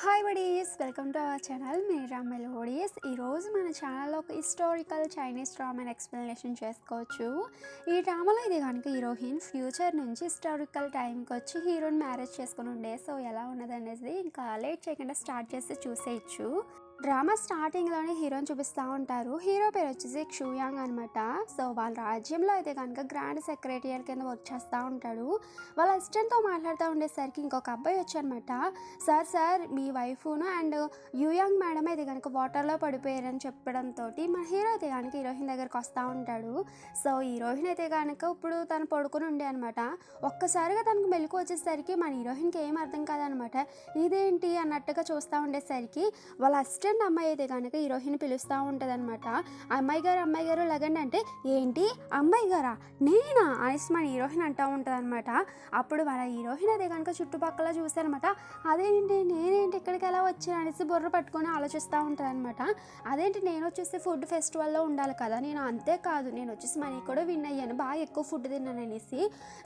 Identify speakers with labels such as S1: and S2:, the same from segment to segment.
S1: Hi buddies, welcome to our channel Meera melodies. ఈరోజు మన ఛానల్లో ఒక హిస్టారికల్ చైనీస్ డ్రామాని ఎక్స్ప్లెనేషన్ చేసుకోవచ్చు. ఈ డ్రామాలో ఇది కనుక హీరోయిన్ ఫ్యూచర్ నుంచి హిస్టారికల్ టైంకి వచ్చి హీరోని మ్యారేజ్ చేసుకుని ఉండే. సో ఎలా ఉన్నదనేది ఇంకా లేట్ చేయకుండా స్టార్ట్ చేసి చూసేయచ్చు. డ్రామా స్టార్టింగ్లోనే హీరోని చూపిస్తూ ఉంటారు. హీరో పేరు వచ్చేసి క్షుయాంగ్ అనమాట. సో వాళ్ళ రాజ్యంలో అయితే కనుక గ్రాండ్ సెక్రటరియర్ కింద వర్క్ చేస్తూ ఉంటాడు. వాళ్ళ అసిస్టెంట్తో మాట్లాడుతూ ఉండేసరికి ఇంకొక అబ్బాయి వచ్చారనమాట. సార్ మీ వైఫ్ను అండ్ యూయాంగ్ మేడం అయితే కనుక వాటర్లో పడిపోయారని చెప్పడంతో మన హీరో అయితే కనుక హీరోయిన్ దగ్గరికి వస్తూ ఉంటాడు. సో హీరోయిన్ అయితే కనుక ఇప్పుడు తను పడుకుని ఉండే అనమాట. ఒక్కసారిగా తనకు మెలకు వచ్చేసరికి మన హీరోయిన్కి ఏం అర్థం కాదనమాట. ఇదేంటి అన్నట్టుగా చూస్తూ ఉండేసరికి వాళ్ళ అసిస్టెంట్ అమ్మాయి అయితే కనుక హీరోయిన్ పిలుస్తూ ఉంటుంది అనమాట. అమ్మాయి గారు లగండి అంటే, ఏంటి అమ్మాయి గారా నేనా అనేసి మన హీరోయిన్ అంటూ ఉంటుంది అనమాట. అప్పుడు మన హీరోయిన్ అయితే కనుక చుట్టుపక్కల చూస్తారనమాట. అదేంటి నేనేంటి ఇక్కడికి ఎలా వచ్చాను అనేసి బుర్ర పట్టుకొని ఆలోచిస్తూ ఉంటుంది అనమాట. అదేంటి నేను వచ్చేసి ఫుడ్ ఫెస్టివల్లో ఉండాలి కదా, నేను అంతేకాదు నేను వచ్చేసి మనీ కూడా విన్ అయ్యాను, బాగా ఎక్కువ ఫుడ్ తిన్నాను అనేసి.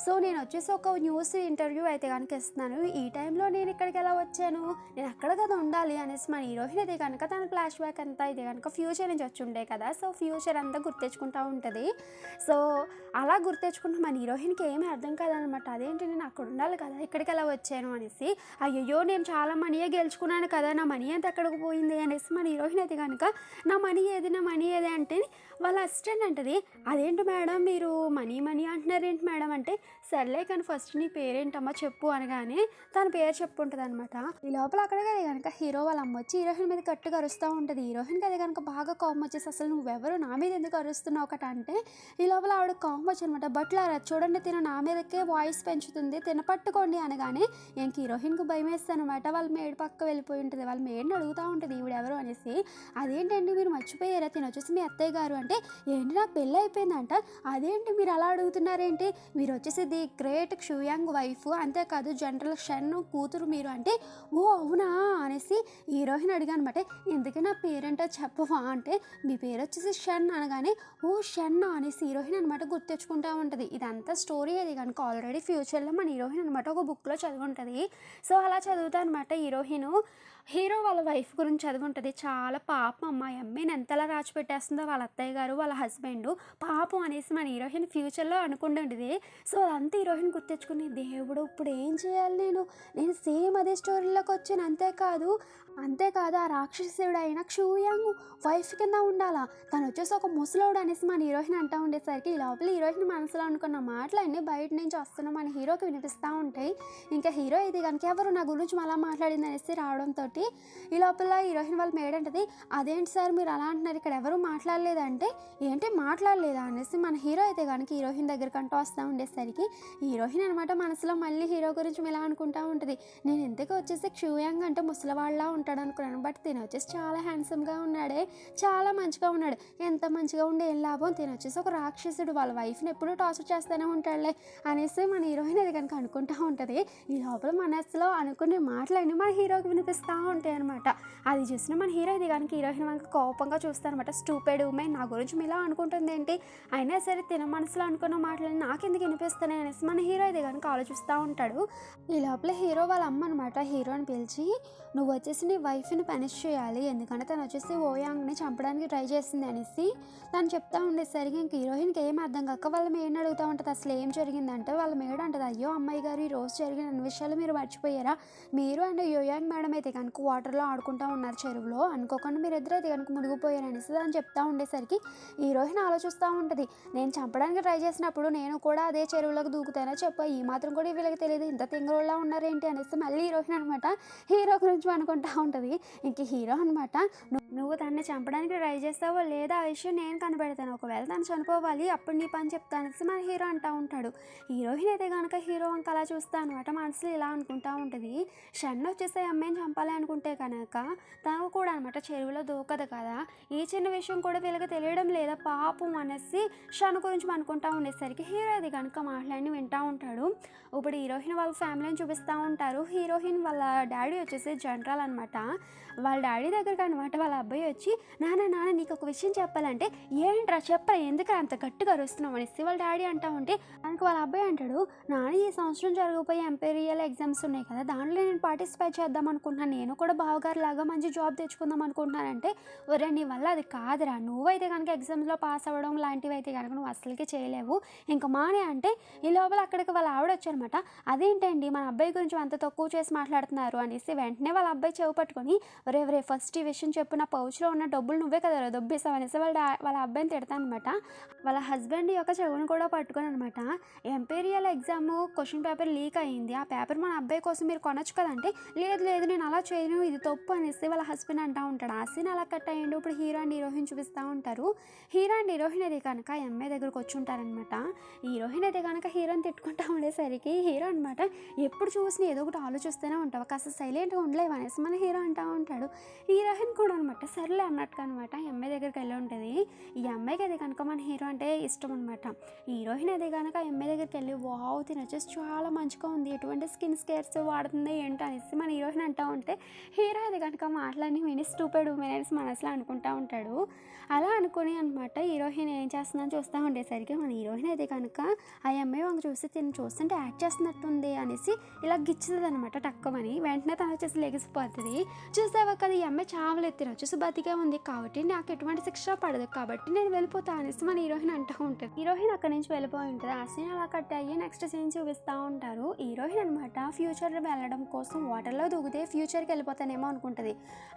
S1: సో నేను వచ్చేసి ఒక న్యూస్ ఇంటర్వ్యూ అయితే కనుక ఇస్తున్నాను, ఈ టైంలో నేను ఇక్కడికి ఎలా వచ్చాను, నేను అక్కడ కదా ఉండాలి అనేసి మన హీరోయిన్ అయితే కనుక తన ఫ్లాష్ బ్యాక్ అంతా ఇది కనుక ఫ్యూచర్ నుంచి వచ్చి ఉండే కదా. సో ఫ్యూచర్ అంతా గుర్తెచ్చుకుంటూ ఉంటుంది. సో అలా గుర్తెచ్చుకుంటే మన హీరోయిన్కి ఏమీ అర్థం కాదనమాట. అదేంటి నేను అక్కడ ఉండాలి కదా, ఇక్కడికి ఎలా వచ్చాను అనేసి. అయ్యో నేను చాలా మనీయే గెలుచుకున్నాను కదా, నా మనీ అంతా ఎక్కడికి పోయింది అనేసి మన హీరోయిన్ అయితే కనుక నా మనీ ఏది అంటే వాళ్ళ అసిస్టెంట్ అంటది, అదేంటి మేడం మీరు మనీ అంటున్నారు ఏంటి మేడం అంటే, సర్లే కానీ ఫస్ట్ నీ పేరేంటమ్మా చెప్పు అనగానే తన పేరు చెప్పుంటుంది అనమాట. ఈ లోపల అక్కడికి కనుక హీరో వాళ్ళ అమ్మ వచ్చి హీరోయిన్ మీద కట్టుగా అరుస్తూ ఉంటుంది. హీరోయిన్కి అది కనుక బాగా కోపం వచ్చేసి, అసలు నువ్వెవరు నా మీద ఎందుకు అరుస్తున్నావు ఒకట అంటే, ఈ లోపల ఆవిడ కోపం వచ్చి అనమాట. బట్లారా చూడండి తిన నా మీదకే వాయిస్ పెంచుతుంది, తినపట్టుకోండి అనగానే ఇంక హీరోయిన్కి భయం వేస్తాను అనమాట. వాళ్ళ మేడ్ పక్క వెళ్ళిపోయి ఉంటుంది. వాళ్ళ మేడ్ని అడుగుతూ ఉంటుంది ఈవిడెవరు అనేసి. అదేంటండి మీరు మర్చిపోయారా, తిన వచ్చేసి మీ అత్తయ్య గారు అంటే, ఏంటి నాకు పెళ్ళి అయిపోయిందంట, అదేంటి మీరు అలా అడుగుతున్నారేంటి, మీరు వచ్చేసి ది గ్రేట్ క్షుయాంగ్ వైఫ్, అంతేకాదు జనరల్ షన్ కూతురు మీరు అంటే, ఓ అవునా అనేసి హీరోయిన్ అడిగా అనమాట. ఎందుకు నా పేరేంటో చెప్పవా అంటే, మీ పేరు వచ్చేసి షన్ అనగానే, ఓ షన్ అనేసి హీరోయిన్ అనమాట గుర్తెచ్చుకుంటూ ఉంటుంది. ఇదంతా స్టోరీ అది కనుక ఆల్రెడీ ఫ్యూచర్లో మన హీరోయిన్ అనమాట ఒక బుక్లో చదువుంటుంది. సో అలా చదువుతా అనమాట హీరో వాళ్ళ వైఫ్ గురించి చదువుంటుంది. చాలా పాపం అమ్మాయి అమ్మాయిని ఎంతలా రాచిపెట్టేస్తుందో వాళ్ళ అత్తయ్య గారు వాళ్ళ హస్బెండ్ పాపం అనేసి మన హీరోయిన్ ఫ్యూచర్లో అనుకుంటుండేది. సో అదంతా హీరోయిన్ గుర్తెచ్చుకుని, దేవుడు ఇప్పుడు ఏం చేయాలి, నేను సేమ్ అదే స్టోరీలోకి వచ్చాను, అంతేకాదు ఆ రాక్షసుడు అయిన క్షుయాంగ్ వైఫ్ కింద ఉండాలా, తను వచ్చేసి ఒక ముసలోడు అనేసి మన హీరోయిన్ అంటూ ఉండేసరికి ఈ లోపల హీరోయిన్ మనసులో అనుకున్న మాటలన్నీ బయట నుంచి వస్తున్న మన హీరోకి వినిపిస్తూ ఉంటాయి. ఇంకా హీరో ఇది కనుక ఎవరు నా గురించి మళ్ళీ మాట్లాడింది అనేసి రావడంతో ఈ లోపల హీరోయిన్ వాళ్ళ మేడ్ అంటది, అదేంటి సార్ మీరు అలా అంటున్నారు, ఇక్కడ ఎవరు మాట్లాడలేదంటే, ఏంటి మాట్లాడలేదా అనేసి మన హీరో అయితే కనుక హీరోయిన్ దగ్గరికి అంటూ వస్తూ ఉండేసరికి హీరోయిన్ అనమాట మనసులో మళ్ళీ హీరో గురించి ఇలా అనుకుంటూ ఉంటుంది. నేను ఇంతకు వచ్చేసి క్షుయాంగ్ అంటే ముసలివాళ్ళ ఉంటాడు అనుకున్నాను, బట్ తిన వచ్చేసి చాలా హ్యాండ్సమ్గా ఉన్నాడే, చాలా మంచిగా ఉన్నాడు, ఎంత మంచిగా ఉండే ఏం లాభం, తిన వచ్చేసి ఒక రాక్షసుడు వాళ్ళ వైఫ్ని ఎప్పుడూ టార్చర్ చేస్తూనే ఉంటాడులే అనేసి మన హీరోయిన్ అది కనుక అనుకుంటూ ఉంటుంది. ఈ లోపల మనసులో అనుకునే మాటలన్నీ మన హీరోకి వినిపిస్తూ ఉంటాయి అనమాట. అది చూసిన మన హీరో ఇది కనుక హీరోయిన్ మనకు కోపంగా చూస్తారనమాట. స్టూపిడ్ ఉమెన్ నా గురించి మీలా అనుకుంటుంది ఏంటి, అయినా సరే తిన మనసులో అనుకున్న మాటలని నాకెందుకు వినిపిస్తున్నాయి అనేసి మన హీరో ఇది కనుక ఆలోచిస్తూ ఉంటాడు. ఈ లోపల హీరో వాళ్ళ అమ్మ అనమాట హీరోని పిలిచి, నువ్వు వచ్చేసి నీ వైఫ్ని పనిష్ చేయాలి, ఎందుకంటే తను వచ్చేసి ఓయాంగ్ని చంపడానికి ట్రై చేసింది అనేసి తను చెప్తా ఉండేసరికి ఇంక హీరోయిన్కి ఏం అర్థం కాక వాళ్ళ మేడ్ని అడుగుతూ ఉంటుంది, అసలు ఏం జరిగిందంటే వాళ్ళ మేడ్ అంటది, అయ్యో అమ్మాయి గారు ఈ రోజు జరిగిన అన్ని విషయాలు మీరు మర్చిపోయారా, మీరు అండ్ యోయాంగ్ మేడం అయితే కనుక వాటర్లో ఆడుకుంటూ ఉన్నారు చెరువులో, అనుకోకుండా మీరు ఇద్దరు అయితే కనుక మునిగిపోయారు అనేసి అని చెప్తా ఉండేసరికి హీరోయిన్ ఆలోచిస్తూ ఉంటుంది, నేను చంపడానికి ట్రై చేసినప్పుడు నేను కూడా అదే చెరువులోకి దూకుతానో చెప్ప, ఈ మాత్రం కూడా వీళ్ళకి తెలియదు, ఇంత తింగరోళ్ళ ఉన్నారేంటి అనేసి మళ్ళీ హీరోయిన్ అనమాట హీరో గురించి అనుకుంటూ ఉంటుంది. ఇంక హీరో అనమాట, నువ్వు తనని చంపడానికి ట్రై చేస్తావో లేదా ఆ విషయం నేను కనిపెడతాను, ఒకవేళ తను చనిపోవాలి అప్పుడు నీ పని చెప్తాను మన హీరో అంటూ ఉంటాడు. హీరోయిన్ అయితే కనుక హీరో వంక అలా చూస్తా అనమాట మనసులో ఇలా అనుకుంటూ ఉంటుంది, షన్ వచ్చేసి అమ్మాయిని చంపాలి అనుకుంటే కనుక తను కూడా అనమాట చెరువులో దూకదు కదా, ఈ చిన్న విషయం కూడా వీళ్ళకి తెలియడం లేదా పాపం అనేసి షన్ గురించి అనుకుంటూ ఉండేసరికి హీరో అది కనుక మాట్లాడి వింటూ ఉంటాడు. ఇప్పుడు హీరోయిన్ వాళ్ళ ఫ్యామిలీని చూపిస్తూ ఉంటారు. హీరోయిన్ వాళ్ళ డాడీ వచ్చేసి జనరల్ అనమాట. వాళ్ళ డాడీ దగ్గరికి అనమాట వాళ్ళ అబ్బాయి వచ్చి, నాన్న నీకు ఒక విషయం చెప్పాలంటే, ఏంట్రా చెప్పరా ఎందుకు అంత గట్టిగా అరుస్తున్నావు అనేసి వాళ్ళ డాడీ అంటా ఉంటే, దానికి వాళ్ళ అబ్బాయి అంటాడు, నాన్న ఈ సంవత్సరం జరగబోయే ఎంపీరియల్ ఎగ్జామ్స్ ఉన్నాయి కదా, దాంట్లో నేను పార్టిసిపేట్ చేద్దాం అనుకుంటున్నాను, నేను కూడా బావగారు లాగా మంచి జాబ్ తెచ్చుకుందాం అనుకుంటున్నానంటే, ఒరే నీ వల్ల అది కాదురా, నువ్వైతే కనుక ఎగ్జామ్స్లో పాస్ అవ్వడం లాంటివి అయితే కనుక నువ్వు అసలుకి చేయలేవు, ఇంకా మానే అంటే ఈ లోపల అక్కడికి వాళ్ళ ఆవిడ వచ్చారనమాట. అదేంటండి మన అబ్బాయి గురించి అంత తక్కువ చేసి మాట్లాడుతున్నారు అనేసి వెంటనే వాళ్ళ అబ్బాయి చెవి పట్టుకొని, ఒరే ఫస్ట్ ఈ విషయం చెప్పు, నా పౌచ్లో ఉన్న డబ్బులు నువ్వే కదా దొబ్బేసావు అనేసి వాళ్ళ అబ్బాయిని తిడతాను అనమాట. వాళ్ళ హస్బెండ్ యొక్క చెవును కూడా పట్టుకొని అనమాట, imperial exam question paper leak అయ్యింది, ఆ పేపర్ మన అబ్బాయి కోసం మీరు కొనొచ్చు కదంటే, లేదు నేను అలా చేయను, ఇది తప్పు అనేసి వాళ్ళ హస్బెండ్ అంటూ ఉంటాడు. ఆ సీన్ అలా కట్ అయ్యిండు. ఇప్పుడు హీరో అండ్ హీరోయిన్ చూపిస్తూ ఉంటారు. హీరో అండ్ హీరోయిన్ అయితే కనుక ఎంఐ దగ్గరకు వచ్చి ఉంటారనమాట. హీరోయిన్ అయితే కనుక హీరోని తిట్టుకుంటూ ఉండేసరికి హీరో అనమాట, ఎప్పుడు చూసినా ఏదో ఒకటి ఆలోచిస్తూనే ఉంటావు, కాస్త సైలెంట్గా ఉండలేవు అనేసి మన హీరో అంటూ ఉంటాడు. హీరోయిన్ కూడా అనమాట సర్లే అన్నట్టుగా అనమాట ఎంఐ దగ్గరికి వెళ్ళి ఉంటుంది. ఈ అమ్మాయికి అది కనుక మన హీరో అంటే ఇష్టం అనమాట. హీరోయిన్ అది కనుక ఎంఐ దగ్గరికి వెళ్ళి, వావ్ తిని వచ్చేసి చాలా మంచిగా ఉంది, ఎటువంటి స్కిన్ కేర్స్ వాడుతుంది ఏంటో అనేసి మన హీరోయిన్ అంటూ ఉంటే, హీరో అది కనుక మాటలన్నీ విని స్టూపిడ్ ఉమెన్ అనేసి మనసులో అనుకుంటూ ఉంటాడు. అలా అనుకుని అనమాట హీరోయిన్ ఏం చేస్తుందని చూస్తూ ఉండేసరికి మన హీరోయిన్ అయితే కనుక ఆ అమ్మాయి వంక చూసి తిని చూస్తుంటే యాక్ట్ చేస్తున్నట్టుంది అనేసి ఇలా గిచ్చుతుంది అనమాట టక్కమని. వెంటనే తను వచ్చేసి లెగిసిపోతుంది. చూసావా కదా ఈ అమ్మాయి చావలేదు, తిని వచ్చేసి బతికే ఉంది కాబట్టి నాకు ఎటువంటి శిక్ష పడదు కాబట్టి నేను వెళ్ళిపోతా అనేసి మన హీరోయిన్ అంటూ ఉంటుంది. హీరోయిన్ అక్కడి నుంచి వెళ్ళిపోయి ఉంటుంది. ఆ సీన్ అలా కట్ అయ్యి నెక్స్ట్ సీన్ చూపిస్తూ ఉంటారు. హీరోయిన్ అనమాట ఫ్యూచర్ వెళ్ళడం కోసం వాటర్లో దూకితే ఫ్యూచర్కి వెళ్ళిపోతానేమో అనుకుంటుంది.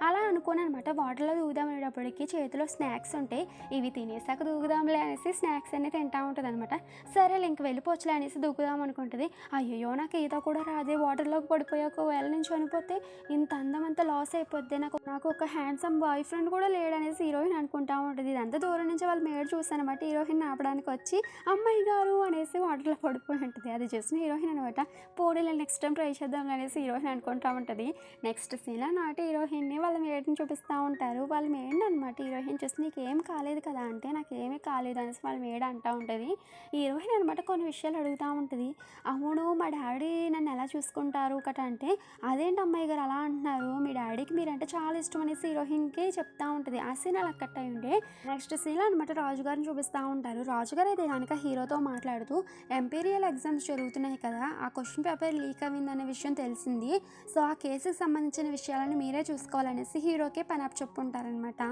S1: అలా అనుకుని అనమాట వాటర్లో దూకుదాం అనేటప్పటికి చేతిలో స్నాక్స్ ఉంటాయి, ఇవి తినేసాక దూకుదాంలే అనేసి స్నాక్స్ అన్ని తింటూ ఉంటుంది అనమాట. సరేలే ఇంక వెళ్ళిపోవచ్చులే అనేసి దూకుదాం అనుకుంటుంది. అయ్యో నాకు ఈత కూడా రాదే, వాటర్లోకి పడిపోయాక వేళ నుంచి చనిపోతే ఇంత అందం అంతా లాస్ అయిపోద్ది, నాకు ఒక హ్యాండ్సమ్ బాయ్ ఫ్రెండ్ కూడా లేడనేసి హీరోయిన్ అనుకుంటా ఉంటుంది. ఇదంతా దూరం నుంచి వాళ్ళ మేడ్ చూసానమాట హీరోయిన్ ఆపడానికి వచ్చి, అమ్మాయి గారు అనేసి వాటర్లో పడిపోయి ఉంటుంది. అది చూసిన హీరోయిన్ అనమాట, పోడీలో నెక్స్ట్ టైం ట్రై చేద్దాం అనేసి హీరోయిన్ అనుకుంటా ఉంటుంది. నెక్స్ట్ సీన్లో నాటి హీరోయిన్ని వాళ్ళ మేడ్ని చూపిస్తూ ఉంటారు. వాళ్ళ మేడ్ అనమాట హీరోయిన్ చూసి, నీకేం కాలేదు కదా అంటే, నాకేమీ కాలేదు అనేసి వాళ్ళ మేడ్ అంటూ ఉంటుంది. హీరోయిన్ అనమాట కొన్ని విషయాలు అడుగుతూ ఉంటుంది. అవును మా డాడీ నన్ను ఎలా చూసుకుంటారు ఒకట అంటే, అదేంటి అమ్మాయి గారు అలా అంటున్నారు, మీ డాడీకి మీరంటే చాలా ఇష్టం అనేసి హీరోయిన్కి చెప్తా ఉంటుంది. ఆ సీన్ అలా కట్ అయి ఉండే నెక్స్ట్ సీన్లో అనమాట రాజుగారిని చూపిస్తూ ఉంటారు. రాజుగారు అయితే కనుక హీరోతో మాట్లాడుతూ, ఎంపీరియల్ ఎగ్జామ్స్ జరుగుతున్నాయి కదా, ఆ క్వశ్చన్ పేపర్ లీక్ అయిందనే విషయం తెలిసింది, సో ఆ కేసుకి సంబంధించిన విషయాలను మీరే చూసుకోవాలనేసి హీరోకి పని అప్ చెప్పుంటారనమాట.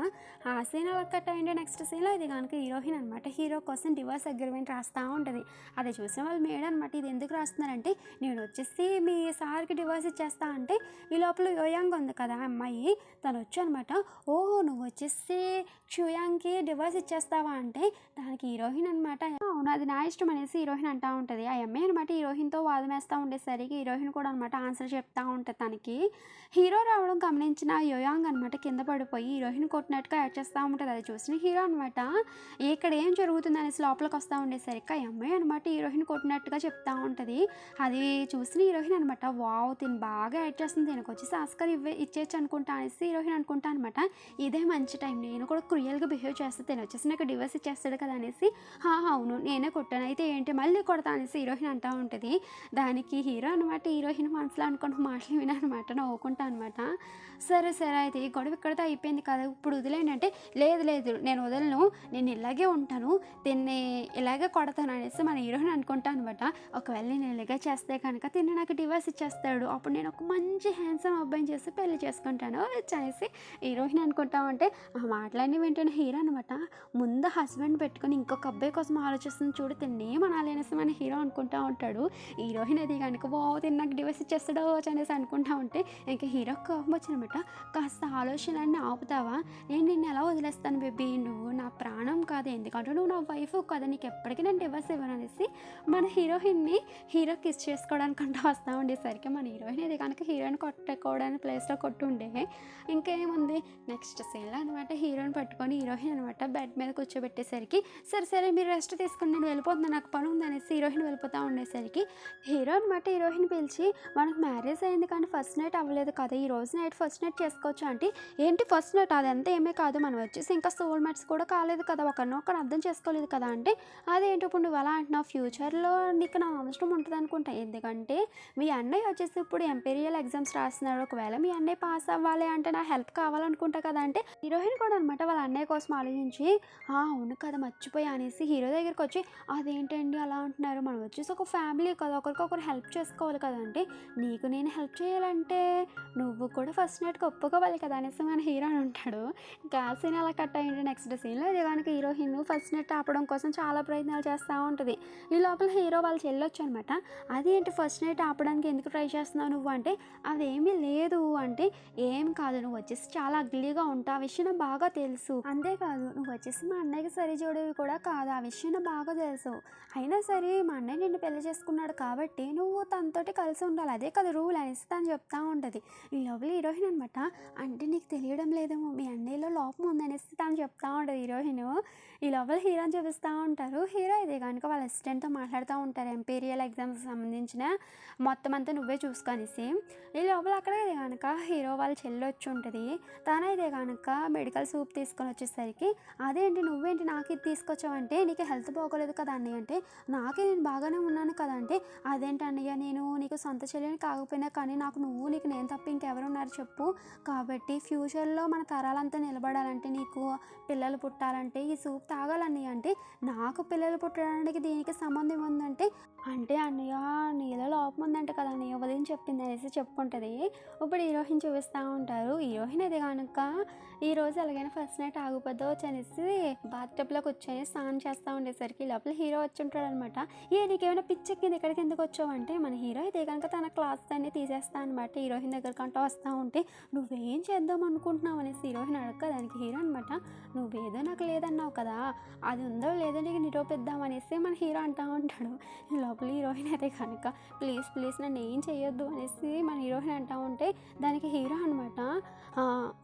S1: ఆ సీన్ అలా కట్ అయ్యిండే నెక్స్ట్ సీన్లో ఇది కనుక హీరోయిన్ అనమాట హీరో కోసం డివోర్స్ అగ్రిమెంట్ రాస్తూ ఉంటుంది. అది చూసిన వాళ్ళు మేడ్ అనమాట, ఇది ఎందుకు రాస్తున్నారంటే, నేను వచ్చేసి మీ సార్కి డివోర్స్ ఇచ్చేస్తా అంటే, ఈ లోపల యోయాంగ్ ఉంది కదా అమ్మాయి, తను వచ్చి అనమాట, ఓహో నువ్వు వచ్చేసి క్షుయాంగ్కి డివోర్స్ ఇచ్చేస్తావా అంటే, దానికి హీరోయిన్ అనమాట, అవును అది నా ఇష్టం అనేసి హీరోయిన్ అంటూ ఉంటుంది. ఆ అమ్మాయి అనమాట హీరోయిన్తో వాదం వేస్తూ ఉండేసరికి హీరోయిన్ కూడా అనమాట ఆన్సర్ చెప్తూ ఉంటుంది తనకి. హీరో రావడం గమనించిన యోయాంగ్ అనమాట కింద పడిపోయి హీరోయిన్ కొట్టినట్టుగా యాడ్ చేస్తూ ఉంటుంది. అది చూసిన హీరో అనమాట, ఇక్కడ ఏం జరుగుతుంది అనేసి లోపలికి వస్తూ ఉండేసరికి ఆ అమ్మాయి అనమాట హీరోయిన్ కొట్టినట్టుగా చెప్తూ ఉంటుంది. అది చూసిన హీరోయిన్ అనమాట, వావ్ తిని బాగా యాడ్ చేస్తుంది, దీనికి వచ్చేసి ఆస్కర్ ఇచ్చేయచ్చు అనుకుంటా అనేసి హీరోయిన్ అనుకుంటా అనమాట. ఇదే మంచి టైం, నేను కూడా క్రూయల్గా బిహేవ్ చేస్తే తిని వచ్చేసి నాకు డివోర్స్ ఇచ్చేస్తాడు కదా అనేసి, అవును నేనే కొట్టాను అయితే ఏంటి మళ్ళీ కొడతా అనేసి హీరోయిన్ అంటూ ఉంటుంది. దానికి హీరో అనమాట హీరోయిన్ మనసులో అనుకున్న మాటలు వినమాట నవ్వుకుంటా అనమాట. సరే అయితే ఈ గొడవ ఇక్కడితో అయిపోయింది కదా, ఇప్పుడు వదిలేండి అంటే, లేదు నేను వదలను, నేను ఇలాగే ఉంటాను, దీన్ని ఇలాగే కొడతాను అనేసి మన హీరోయిన్ అనుకుంటా అనమాట. ఒకవేళ నేను ఇలాగే చేస్తే కనుక తిని నాకు డివోర్స్ ఇచ్చేస్తాడు, అప్పుడు నేను ఒక మంచి హ్యాండ్సమ్ అబ్బాయిని చేసి పెళ్లి చేసుకుంటాను అనేసి హీరోయిన్ అనుకుంటామంటే, ఆ మాటలన్నీ వింటున్న హీరో అనమాట, ముందు హస్బెండ్ పెట్టుకొని ఇంకొక అబ్బాయి కోసం ఆలోచిస్తుంది చూడు తిన్నే మనాలి అనేసి మన హీరో అనుకుంటా ఉంటాడు. హీరోయిన్ అది కనుక తిని నాకు డివోర్స్ ఇచ్చేస్తాడో అనేసి అనుకుంటా ఉంటే, ఇంకా హీరో కోపం వచ్చినమాట, కాస్త ఆలోచనలన్నీ ఆపుతావా, నేను నిన్ను ఎలా వదిలేస్తాను బేబీ, నువ్వు నా ప్రాణం కాదు, ఎందుకంటే నువ్వు నా వైఫ్ కదా, నీకు ఎప్పటికీ నేను డివోర్స్ ఇవ్వను అనేసి మన హీరోయిన్ని హీరో కిస్ చేసుకోవడానికి అంటూ వస్తూ ఉండేసరికి మన హీరోయిన్ ఇది కనుక హీరోయిన్ కొట్టుకోవడానికి ప్లేస్లో కొట్టుండే. ఇంకేముంది నెక్స్ట్ సీన్లో అనమాట హీరోయిన్ పట్టుకొని హీరోయిన్ అనమాట బెడ్ మీద కూర్చోబెట్టేసరికి, సరే మీరు రెస్ట్ తీసుకుని నేను వెళ్ళిపోతున్నాను నాకు పని ఉందనేసి హీరోయిన్ వెళ్ళిపోతూ ఉండేసరికి హీరో అనమాట హీరోయిన్ పిలిచి, మనకు మ్యారేజ్ అయింది కానీ ఫస్ట్ నైట్ అవ్వలేదు కదా, ఈ రోజు నైట్ ఫస్ట్ నైట్ చేసుకోవచ్చు అంటే, ఏంటి ఫస్ట్ నైట్ అదంతా ఏమీ కాదు, మనం వచ్చేసి ఇంకా సోల్మేట్స్ కూడా కాలేదు కదా, ఒకరినొకరు అర్థం చేసుకోలేదు కదా అంటే, అదేంటి ఇప్పుడు నువ్వు అలా అంటున్నావు, ఫ్యూచర్లో నీకు నా అవసరం ఉంటుంది అనుకుంటా, ఎందుకంటే మీ అన్నయ్య వచ్చేసి ఇప్పుడు ఎంపీరియల్ ఎగ్జామ్స్ రాస్తున్నాడు, ఒకవేళ మీ అన్నయ్య పాస్ అవ్వాలి అన్నయ్య అంటే నా హెల్ప్ కావాలనుకుంటా కదా అంటే హీరోయిన్ కూడా అనమాట వాళ్ళ అన్నయ్య కోసం ఆలోచించి అవును కదా మర్చిపోయా అనేసి హీరో దగ్గరికి వచ్చి అదేంటండి అలా అంటున్నారు, మనం వచ్చేసి ఒక ఫ్యామిలీ కదా, ఒకరికొకరు హెల్ప్ చేసుకోవాలి కదా అంటే నీకు నేను హెల్ప్ చేయాలంటే నువ్వు కూడా ఫస్ట్ నైట్కి ఒప్పుకోవాలి కదా అనేసి మన హీరో అని ఉంటాడు. ఇంకా ఆ సీన్ అలా కట్ అయ్యింది. నెక్స్ట్ సీన్లో ఇది కనుక హీరోయిన్ ఫస్ట్ నైట్ ఆపడం కోసం చాలా ప్రయత్నాలు చేస్తూ ఉంటుంది. ఈ లోపల హీరో వాళ్ళు చెల్లొచ్చు అనమాట. అదేంటి ఫస్ట్ నైట్ ఆపడానికి ఎందుకు ట్రై చేస్తున్నావు నువ్వు అంటే అదేమీ లేదు అంటే ఏం కాదు, నువ్వు వచ్చేసి చాలా అగ్లీగా ఉంటావు, ఆ విషయం నాకు బాగా తెలుసు, అంతేకాదు నువ్వు వచ్చేసి మా అన్నయ్యకి సరిజోడేవి కూడా కాదు, ఆ విషయం నాకు బాగా తెలుసు, అయినా సరే మా అన్నయ్య నిన్ను పెళ్లి చేసుకున్నాడు కాబట్టి నువ్వు తనతోటి కలిసి ఉండాలి, అదే కదా రూల్ అనేసి తను చెప్తా ఉంటుంది. ఈ లోపల హీరోయిన్ అనమాట అంటే నీకు తెలియడం లేదేమో మీ అన్నయ్యలో లోపం ఉందనేసి తను చెప్తా ఉంటుంది హీరోయిన్. ఈ లోపల హీరోని చూపిస్తూ ఉంటారు. హీరో ఇదే కనుక వాళ్ళ అసిస్టెంట్తో మాట్లాడుతూ ఉంటారు ఎంపీరియల్ ఎగ్జామ్స్ సంబంధించిన మొత్తం అంతా నువ్వే చూసుకొనేసి. ఈ లోపల అక్కడ ఇదే కనుక హీరో వాళ్ళ చెల్లి వచ్చి ఉంటుంది. తన ఇదే కనుక మెడికల్ సూప్ తీసుకొని వచ్చేసరికి అదేంటి నువ్వేంటి నాకు ఇది తీసుకొచ్చావంటే నీకు హెల్త్ బాగోలేదు కదా అన్నయ్య అంటే నాకే నేను బాగానే ఉన్నాను కదా అంటే అదేంటి అన్నయ్య నేను నీకు సొంత చెల్లిని కాకపోయినా కానీ నాకు నీకు నేను తప్ప ఇంకెవరున్నారు చెప్పు, కాబట్టి ఫ్యూచర్లో మన తరాలంతా నిలబడాలంటే నీకు పిల్లలు పుట్టాలంటే ఈ సూప్ తాగాలన్నయ్య అంటే నాకు పిల్లలు పుట్టడానికి దీనికి సంబంధం ఉందంటే అంటే అన్నయ్య నీలో లోపం ఉందంటే కదా అన్నయ్య ఉదయం చెప్పింది అనేసి చెప్పుకుంటుంది. ఇప్పుడు హీరోయిన్ చూపిస్తూ ఉంటారు. హీరోయిన్ అది కనుక ఈరోజు ఎలాగైనా ఫస్ట్ నైట్ ఆగిపోద్దో అనేసి బాత్టబ్లో కూర్చొని స్నానం చేస్తూ ఉండేసరికి లోపల హీరో వచ్చి ఉంటాడు అనమాట. నీకేమైనా పిచ్చెక్కింది ఇక్కడికి ఎందుకు వచ్చావు అంటే మన హీరో అయితే కనుక తన క్లాస్ అన్నీ తీసేస్తా అనమాట. హీరోయిన్ దగ్గరికి అంటూ వస్తూ ఉంటే నువ్వేం చేద్దాం అనుకుంటున్నావు అనేసి హీరోయిన్ అడగ దానికి హీరో అనమాట నువ్వేదో నాకు లేదన్నావు కదా అది ఉందో లేదో నీకు నిరూపిద్దాం అనేసి మన హీరో అంటూ ఉంటాడు. ఈ లోపల హీరోయిన్ అయితే కనుక ప్లీజ్ ప్లీజ్ నన్ను ఏం చేయొద్దు అనేసి మన హీరోయిన్ అంటూ ఉంటే దానికి హీరో అనమాట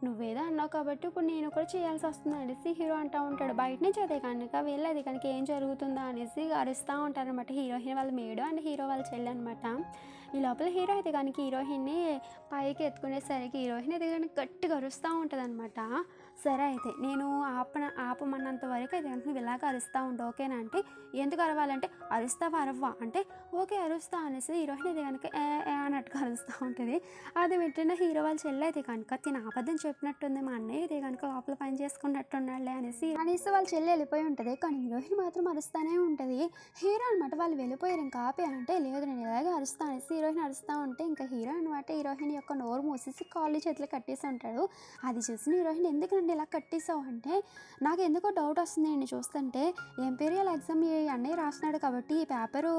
S1: నువ్వేదో అన్నావు కాబట్టి ఇప్పుడు నేను కూడా చేయాల్సి వస్తుంది అనేసి హీరో అంటూ ఉంటాడు. బయట నుంచి అదే కనుక వీళ్ళు అది కనుక ఏం జరుగుతుందో అనేసి అరుస్తూ ఉంటారు అనమాట హీరోయిన్ వాళ్ళ మేడు అండ్ హీరో వాళ్ళ చెల్లి అనమాట. ఈ లోపల హీరో అయితే కనుక హీరోయిన్ని పైకి ఎత్తుకునేసరికి హీరోయిన్ అయితే కనుక గట్టిగా అరుస్తూ ఉంటుంది అనమాట. సరే అయితే నేను ఆపమన్నంత వరకు అయితే కనుక నువ్వు ఇలాగ అరుస్తూ ఉంటావు ఓకేనా అంటే ఎందుకు అరవాలంటే అరుస్తావా అరవ్వా అంటే ఓకే అరుస్తా అనేసి హీరోయిన్ అయితే కనుక అన్నట్టుగా అరుస్తూ ఉంటుంది. అది వింటున్న హీరో వాళ్ళ చెల్లి అయితే కనుక తిన అబద్ధం చెప్పినట్టుంది మా అన్నయ్య అయితే కనుక లోపల పని చేసుకున్నట్టున్నాడులే అనేసి వాళ్ళ చెల్లి వెళ్ళిపోయి ఉంటుంది. కానీ హీరోయిన్ మాత్రం అరుస్తూనే ఉంటుంది. హీరో అనమాట వాళ్ళు వెళ్ళిపోయారు ఇంకా ఆపే అంటే లేదు నేను ఇలాగే అరుస్తా అనేసి హీరోయిన్ అరుస్తూ ఉంటే ఇంకా హీరో అనమాట హీరోయిన్ యొక్క నోరు మూసేసి కాళ్ళు చేతులు కట్టేసి ఉంటాడు. అది చూసిన హీరోయిన్ ఎందుకంటే ఇలా కట్టేసావు అంటే నాకు ఎందుకో డౌట్ వస్తుంది నేను చూస్తుంటే ఎంపీరియల్ ఎగ్జామ్ ఈ అన్నయ్య రాస్తున్నాడు కాబట్టి ఈ పేపరు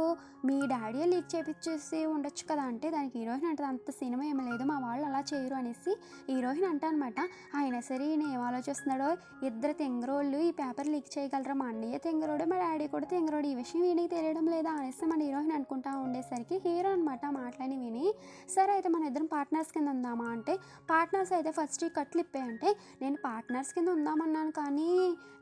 S1: మీ డాడీ లీక్ చేపించేసి ఉండొచ్చు కదా అంటే దానికి హీరోయిన్ అంటే అంత సినిమా ఏమి లేదు మా వాళ్ళు అలా చేయరు అనేసి హీరోయిన్ అంట అనమాట. అయినా సరే ఈయన ఏం ఆలోచిస్తున్నాడో ఇద్దరు తెంగరోళ్ళు ఈ పేపర్ లీక్ చేయగలరా మా అన్నయ్య తెంగరోడు మా డాడీ కూడా తెంగరోడు ఈ విషయం వీనికి తెలియడం లేదా అనేసి మన హీరోయిన్ అనుకుంటా ఉండేసరికి హీరో అనమాట మాట్లాడి విని సరే అయితే మన ఇద్దరం పార్ట్నర్స్ కింద ఉందామా అంటే పార్ట్నర్స్ అయితే ఫస్ట్ ఈ కట్లు ఇప్పే అంటే నేను పార్ట్నర్స్ కింద ఉందామన్నాను కానీ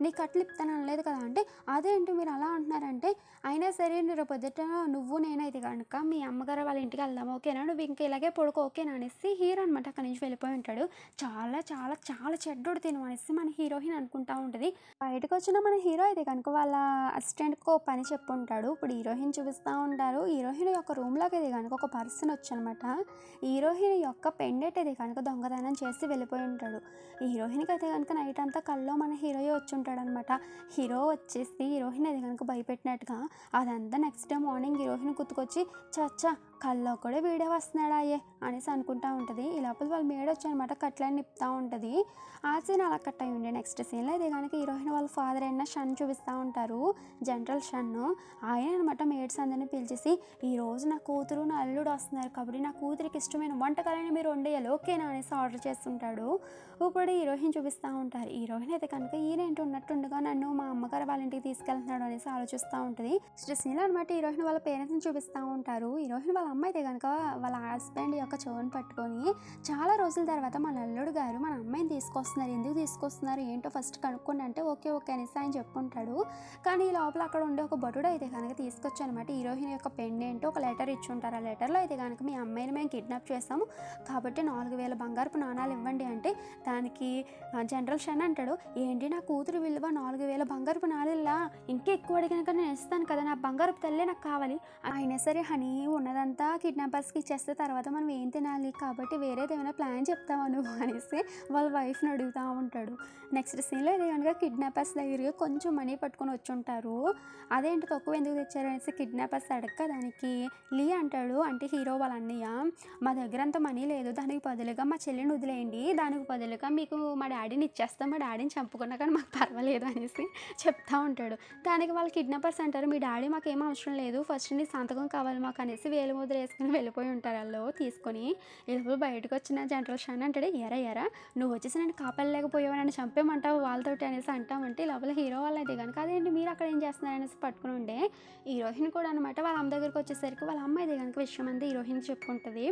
S1: నీ కట్లు ఇప్తాను అనలేదు కదా అంటే అదేంటి మీరు అలా అంటున్నారంటే అయినా సరే రేపు పొద్దుట నువ్వు నేనైతే కనుక మీ అమ్మగారు వాళ్ళ ఇంటికి వెళ్దాం ఓకేనా నువ్వు ఇంకా ఇలాగే పొడుకో ఓకేనా అనేసి హీరో అనమాట అక్కడి నుంచి వెళ్ళిపోయి ఉంటాడు. చాలా చాలా చాలా చెడ్డోడు తిను అనేసి మన హీరోయిన్ అనుకుంటా ఉంటుంది. బయటకు వచ్చిన మన హీరో అయితే కనుక వాళ్ళ అసిస్టెంట్కి పని చెప్పుంటాడు. ఇప్పుడు హీరోయిన్ చూపిస్తూ ఉంటారు. హీరోయిన్ యొక్క రూమ్లోకి అయితే కనుక ఒక పర్సన్ వచ్చనమాట. హీరోయిన్ యొక్క పెండెంట్ అయితే కనుక దొంగతనం చేసి వెళ్ళిపోయి ఉంటాడు. హీరోయిన్కి అయితే కనుక నైట్ అంతా కల్లో మన హీరోయే వచ్చి ఉంటాడు అనమాట. హీరో వచ్చేసి హీరోయిన్ అది కనుక భయపెట్టినట్టుగా అదంతా నెక్స్ట్ డే మార్నింగ్ హీరోయిన్ గుర్తుకొచ్చి చచ్చా కల్లో కూడా వీడే వస్తున్నాడా అయ్యే అనేసి అనుకుంటా ఉంటుంది. ఈ లోపల వాళ్ళ మేడ వచ్చి అనమాట కట్లని నిప్పుతూ ఉంటుంది. ఆ సీన్ అలా కట్ అయ్యి ఉండే నెక్స్ట్ సీన్లో అయితే కనుక హీరోయిన్ వాళ్ళ ఫాదర్ అయిన షన్ చూపిస్తూ ఉంటారు. జనరల్ షన్ ఆయన అనమాట మేడ్స్ అందరినీ పిలిచేసి ఈరోజు నా కూతురు నా అల్లుడు వస్తున్నారు కాబట్టి నా కూతురికి ఇష్టమైన వంటకాలని మీరు వండేయాలి ఓకేనా అనేసి ఆర్డర్ చేస్తుంటాడు. ఇప్పుడు హీరోయిన్ చూపిస్తూ ఉంటారు. హీరోయిన్ అయితే కనుక ఈయనేంటి ఉన్నట్టుండగా నన్ను మా అమ్మగారు వాళ్ళ ఇంటికి తీసుకెళ్తున్నాడు అనేసి ఆలోచిస్తూ ఉంటుంది. నెక్స్ట్ సీన్లో అనమాట హీరోయిన్ వాళ్ళ పేరెంట్స్ని చూపిస్తూ ఉంటారు. హీరోయిన్ వాళ్ళ అమ్మ అయితే కనుక వాళ్ళ హస్బెండ్ యొక్క చెవుని పట్టుకొని చాలా రోజుల తర్వాత మన అల్లుడు గారు మన అమ్మాయిని తీసుకొస్తున్నారు ఎందుకు తీసుకొస్తున్నారు ఏంటో ఫస్ట్ కనుక్కోండి అంటే ఓకే ఓకే అనేసి ఆయన చెప్పుకుంటాడు. కానీ ఈ లోపల అక్కడ ఉండే ఒక భటుడు అయితే కనుక తీసుకొచ్చి అనమాట హీరోయిన్ యొక్క పెండెంట్ ఒక లెటర్ ఇచ్చి ఉంటారు. ఆ లెటర్లో అయితే కనుక మీ అమ్మాయిని మేము కిడ్నాప్ చేస్తాము కాబట్టి 4000 బంగారపు నాణాలు ఇవ్వండి అంటే దానికి జనరల్ షన్ అంటాడు ఏంటి నా కూతురు విలువ 4000 బంగారపు నాణాలా ఇంకా ఎక్కువ అడిగినాక నేను ఇస్తాను కదా నా బంగారపు తల్లే నాకు కావాలి అయినా సరే హనీ ఉన్నదంతా ఇదంతా కిడ్నాపర్స్కి ఇచ్చేస్తే తర్వాత మనం ఏం తినాలి, కాబట్టి వేరేది ఏమైనా ప్లాన్ చెప్తావా నువ్వు అనేసి వాళ్ళ వైఫ్ని అడుగుతూ ఉంటాడు. నెక్స్ట్ సీన్లో ఇది కనుక కిడ్నాపర్స్ దగ్గరికి కొంచెం మనీ పట్టుకొని వచ్చి ఉంటారు. అదేంటి తక్కువ ఎందుకు తెచ్చారనేసి కిడ్నాపర్స్ అడక్క దానికి లీ అంటాడు, అంటే హీరో వాళ్ళ అన్నయ్య, మా దగ్గర అంత మనీ లేదు, దానికి బదులుగా మా చెల్లిని వదిలేయండి, దానికి బదులుగా మీకు మా డాడీని ఇచ్చేస్తాం, మా డాడీని చంపుకున్నా కానీ మాకు పర్వాలేదు అనేసి చెప్తా ఉంటాడు. దానికి వాళ్ళ కిడ్నాపర్స్ అంటారు, మీ డాడీ మాకు ఏం అవసరం లేదు, ఫస్ట్ నీ సంతకం కావాలి మాకు అనేసి వేలు ముద్ర వేసుకుని వెళ్ళిపోయి ఉంటారు. వాళ్ళు తీసుకొని ఇప్పుడు బయటకు వచ్చిన జనరల్ షాన్ అంటాడు, ఎరా నువ్వు వచ్చేసి నేను కాపాడలేకపోయావు, నన్ను చంపేమంటావు వాళ్ళతోటి అనేసి అంటామంటే లోపల హీరో వాళ్ళు అయితే కనుక అదేంటి మీరు అక్కడ ఏం చేస్తున్నారు అనేసి పట్టుకుని ఉండే హీరోయిన్ కూడా అనమాట వాళ్ళ అమ్మ దగ్గరికి వచ్చేసరికి వాళ్ళ అమ్మ అయితే కనుక విషయం అంతా హీరోయిన్ చెప్పుకుంటుంది.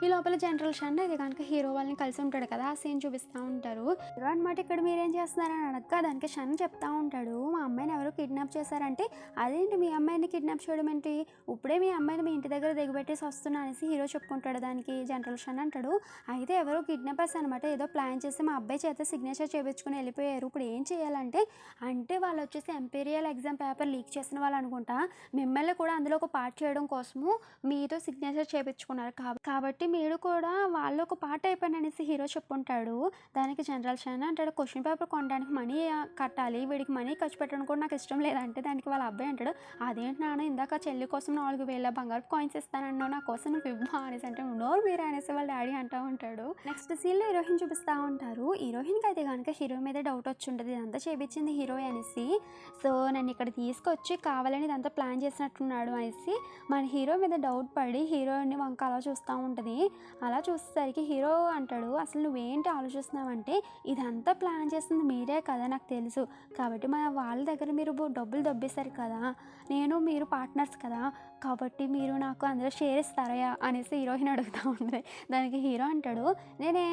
S1: ఈ లోపల జనరల్ షాన్ అయితే కనుక హీరో వాళ్ళని కలిసి ఉంటాడు కదా, ఆ సీన్ చూపిస్తూ ఉంటారు. హీరో అనమాట ఇక్కడ మీరేం చేస్తున్నారని అడగక దానికి షన్ చెప్తా ఉంటాడు, మా అమ్మాయిని ఎవరు కిడ్నాప్ చేశారంటే, అదేంటి మీ అమ్మాయిని కిడ్నాప్ చేయడం ఏంటి, ఇప్పుడే మీ అమ్మాయిని మీ ఇంటి దగ్గర దిగబెట్టేసి వస్తున్నా అనేసి హీరో చెప్పుకుంటాడు. దానికి జనరల్ షన్ అంటాడు, అయితే ఎవరో కిడ్నాపర్స్ అనమాట ఏదో ప్లాన్ చేసి మా అబ్బాయి చేత సిగ్నేచర్ చేయించుకుని వెళ్ళిపోయారు, ఇప్పుడు ఏం చేయాలంటే, అంటే వాళ్ళు వచ్చేసి ఎంపీరియల్ ఎగ్జామ్ పేపర్ లీక్ చేసిన వాళ్ళు అనుకుంటా, మిమ్మల్ని కూడా అందులో ఒక పార్ట్ చేయడం కోసము మీతో సిగ్నేచర్ చేయించుకున్నారు, కాబట్టి మీరు కూడా వాళ్ళు ఒక పార్ట్ అయిపోయిన అనేసి హీరో చెప్పుకుంటాడు. దానికి జనరల్ షాన్ అంటాడు, క్వశ్చన్ పేపర్ కొనడానికి మనీ కట్టాలి, వీడికి మనీ ఖర్చు పెట్టడం కూడా నాకు ఇష్టం లేదంటే దానికి వాళ్ళ అబ్బాయి అంటాడు, అదేంటి నాన్న ఇందాక చెల్లి కోసం 4,000 బంగారు కాయిన్స్ ఇస్తానన్నావు, నా కోసం నువ్వు ఇవ్వా అనేసి అంటే నోరు మీరు అనేసి వాళ్ళ డాడీ అంటూ ఉంటాడు. నెక్స్ట్ సీన్లో హీరోయిన్ చూపిస్తూ ఉంటారు. హీరోయిన్కి అయితే కనుక హీరో మీద డౌట్ వచ్చి ఉంటుంది, ఇదంతా చేపించింది హీరో అనేసి, సో నన్ను ఇక్కడ తీసుకొచ్చి కావాలని ఇదంతా ప్లాన్ చేసినట్టున్నాడు అనేసి మన హీరో మీద డౌట్ పడి హీరోయిన్ని వంక అలా చూస్తూ ఉంటుంది. అలా చూసేసరికి హీరో అంటాడు, అసలు నువ్వేంటి ఆలోచిస్తున్నావంటే ఇదంతా ప్లాన్ చేస్తుంది మీరే కదా నాకు తెలుసు, కాబట్టి మా వాళ్ళ దగ్గర మీరు డబ్బులు దొబ్బేశారు కదా, మీరు పార్ట్నర్స్ కదా, కాబట్టి మీరు నాకు అందులో షేర్ ఇస్తారా అనేసి హీరోయిన్ అడుగుతూ ఉంటుంది. దానికి హీరో అంటాడు, నేనే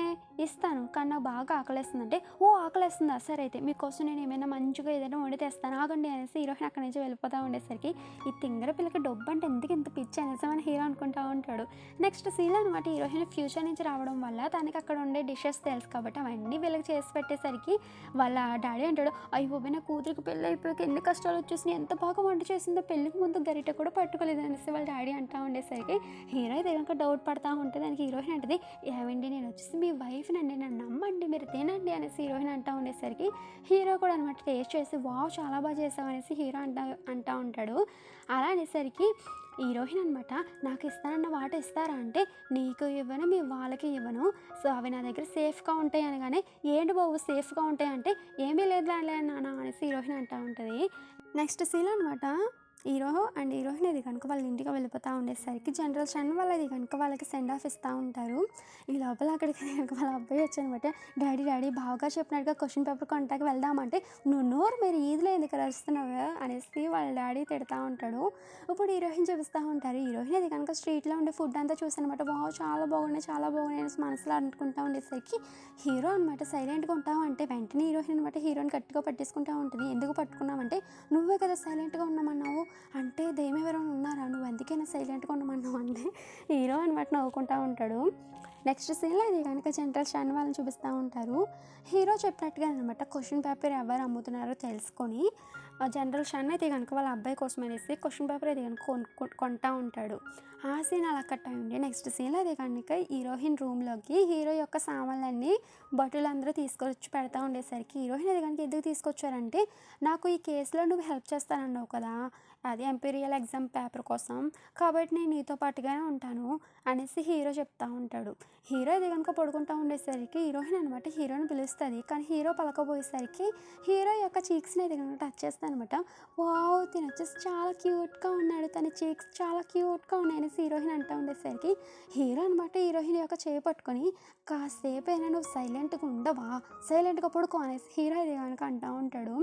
S1: ఇస్తాను కానీ నాకు బాగా ఆకలేస్తుంది అంటే, ఓ ఆకలేస్తుందా సరే అయితే మీకోసం నేను ఏమైనా మంచిగా ఏదైనా వండి తెస్తాను ఆగండి అనేసి హీరోయిన్ అక్కడి నుంచి వెళ్ళిపోతూ ఉండేసరికి ఈ తింగర పిల్లకి డబ్బు అంటే ఎందుకు ఇంత పిచ్చి అనేసి మన హీరో అనుకుంటూ ఉంటాడు. నెక్స్ట్ సీన్ అనమాట హీరోయిన్ ఫ్యూచర్ నుంచి రావడం వల్ల తనకి అక్కడ ఉండే డిషెస్ తెలుసు కాబట్టి అవన్నీ వీళ్ళకి చేసి పెట్టేసరికి వాళ్ళ డాడీ అంటాడు, అయ్యో నా కూతురికి పెళ్ళి అయిపోయాక ఎన్ని కష్టాలు వచ్చేసినాయి, ఎంత బాగా వంట చేసిందో, పెళ్ళికి ముందు గరిట కూడా పట్టుకోలేదు అనేసి వాళ్ళ డాడీ అంటూ ఉండేసరికి హీరో అయితే కనుక డౌట్ పడతా ఉంటే దానికి హీరోయిన్ అంటది, ఏమండి నేను వచ్చేసి మీ వైఫ్ నండి, నన్ను నమ్మండి మీరు తినండి అనేసి హీరోయిన్ అంటూ ఉండేసరికి హీరో కూడా అనమాట టేస్ట్ చేసి వావ్ చాలా బాగా చేసావు అనేసి హీరో అంటూ ఉంటాడు. అలా అనేసరికి హీరోయిన్ అనమాట, నాకు ఇస్తానన్న వాట ఇస్తారా అంటే, నీకు ఇవ్వను మీ వాళ్ళకి ఇవ్వను, సో అవి నా దగ్గర సేఫ్గా ఉంటాయి అనగానే, ఏంటి బాబు సేఫ్గా ఉంటాయి అంటే, ఏమీ లేదు నాన్న అనేసి హీరోయిన్ అంటూ ఉంటుంది. నెక్స్ట్ సీన్ అనమాట హీరో అండ్ హీరోయిన్ ఇది కనుక వాళ్ళ ఇంటికి వెళ్ళిపోతూ ఉండేసరికి జనరల్ షాన్ వాళ్ళది కనుక వాళ్ళకి సెండ్ ఆఫ్ ఇస్తూ ఉంటారు. ఈ లోపల అక్కడికి కనుక వాళ్ళ అబ్బాయి వచ్చానమాట, డాడీ బాగా చెప్పినట్టుగా క్వశ్చన్ పేపర్ కొంటాకి వెళ్దామంటే, నువ్వు నోరు మీరు ఈదిలో ఎందుకు అరుస్తున్నావు అనేసి వాళ్ళ డాడీ తిడతా ఉంటాడు. ఇప్పుడు హీరోయిన్ చూపిస్తూ ఉంటారు. హీరోయిన్ ఇది కనుక స్ట్రీట్లో ఉండే ఫుడ్ అంతా చూసానమాట, వావ్ చాలా బాగున్నాయి అనేసి మనసులో అనుకుంటూ ఉండేసరికి హీరో అనమాట సైలెంట్గా ఉంటావు అంటే వెంటనే హీరోయిన్ అనమాట హీరోని గట్టిగా పట్టేసుకుంటూ ఉంటుంది. ఎందుకు పట్టుకున్నావంటే, నువ్వే కదా సైలెంట్గా ఉన్నామన్నావు అంటే దెయ్యం ఎవరైనా ఉన్నారా, నువ్వు అందుకైనా సైలెంట్గా ఉండమన్నావు అంటే హీరో అనమాట నవ్వుకుంటూ ఉంటాడు. నెక్స్ట్ సీన్లో ఇది కనుక జనరల్ షాన్ వాళ్ళని చూపిస్తూ ఉంటారు. హీరో చెప్పినట్టుగా అనమాట క్వశ్చన్ పేపర్ ఎవరు అమ్ముతున్నారో తెలుసుకొని జనరల్ షాన్ అయితే కనుక వాళ్ళ అబ్బాయి కోసం అనేసి క్వశ్చన్ పేపర్ ఇది కనుక కొంటూ ఉంటాడు. ఆ సీన్ అలా కట్ అయ్యింది. నెక్స్ట్ సీన్లో అది కనుక హీరోయిన్ రూమ్లోకి హీరో యొక్క సామాన్లన్నీ బట్టలందరూ తీసుకొచ్చి పెడతా ఉండేసరికి హీరోయిన్ అది కనుక ఎందుకు తీసుకొచ్చారంటే, నాకు ఈ కేసులో నువ్వు హెల్ప్ చేస్తానన్నావు కదా, అది ఎంపీరియల్ ఎగ్జామ్ పేపర్ కోసం, కాబట్టి నేను నీతో పాటుగానే ఉంటాను అనేసి హీరో చెప్తా ఉంటాడు. హీరో ఇది కనుక పడుకుంటూ ఉండేసరికి హీరోయిన్ అనమాట హీరోని పిలుస్తుంది, కానీ హీరో పలకపోయేసరికి హీరో యొక్క చీక్స్ని ఇది కనుక టచ్ చేస్తాను అనమాట. వావ్ తిని వచ్చేసి చాలా క్యూట్గా ఉన్నాడు, తన చీక్స్ చాలా క్యూట్గా ఉన్నాయి అనేసి హీరోయిన్ అంటూ ఉండేసరికి హీరో అనమాట హీరోయిన్ యొక్క చేయి పట్టుకొని, కాసేపు అయినా నువ్వు సైలెంట్గా ఉండవా, సైలెంట్గా పడుకో అనేసి హీరో ఇది కనుక అంటూ ఉంటాడు.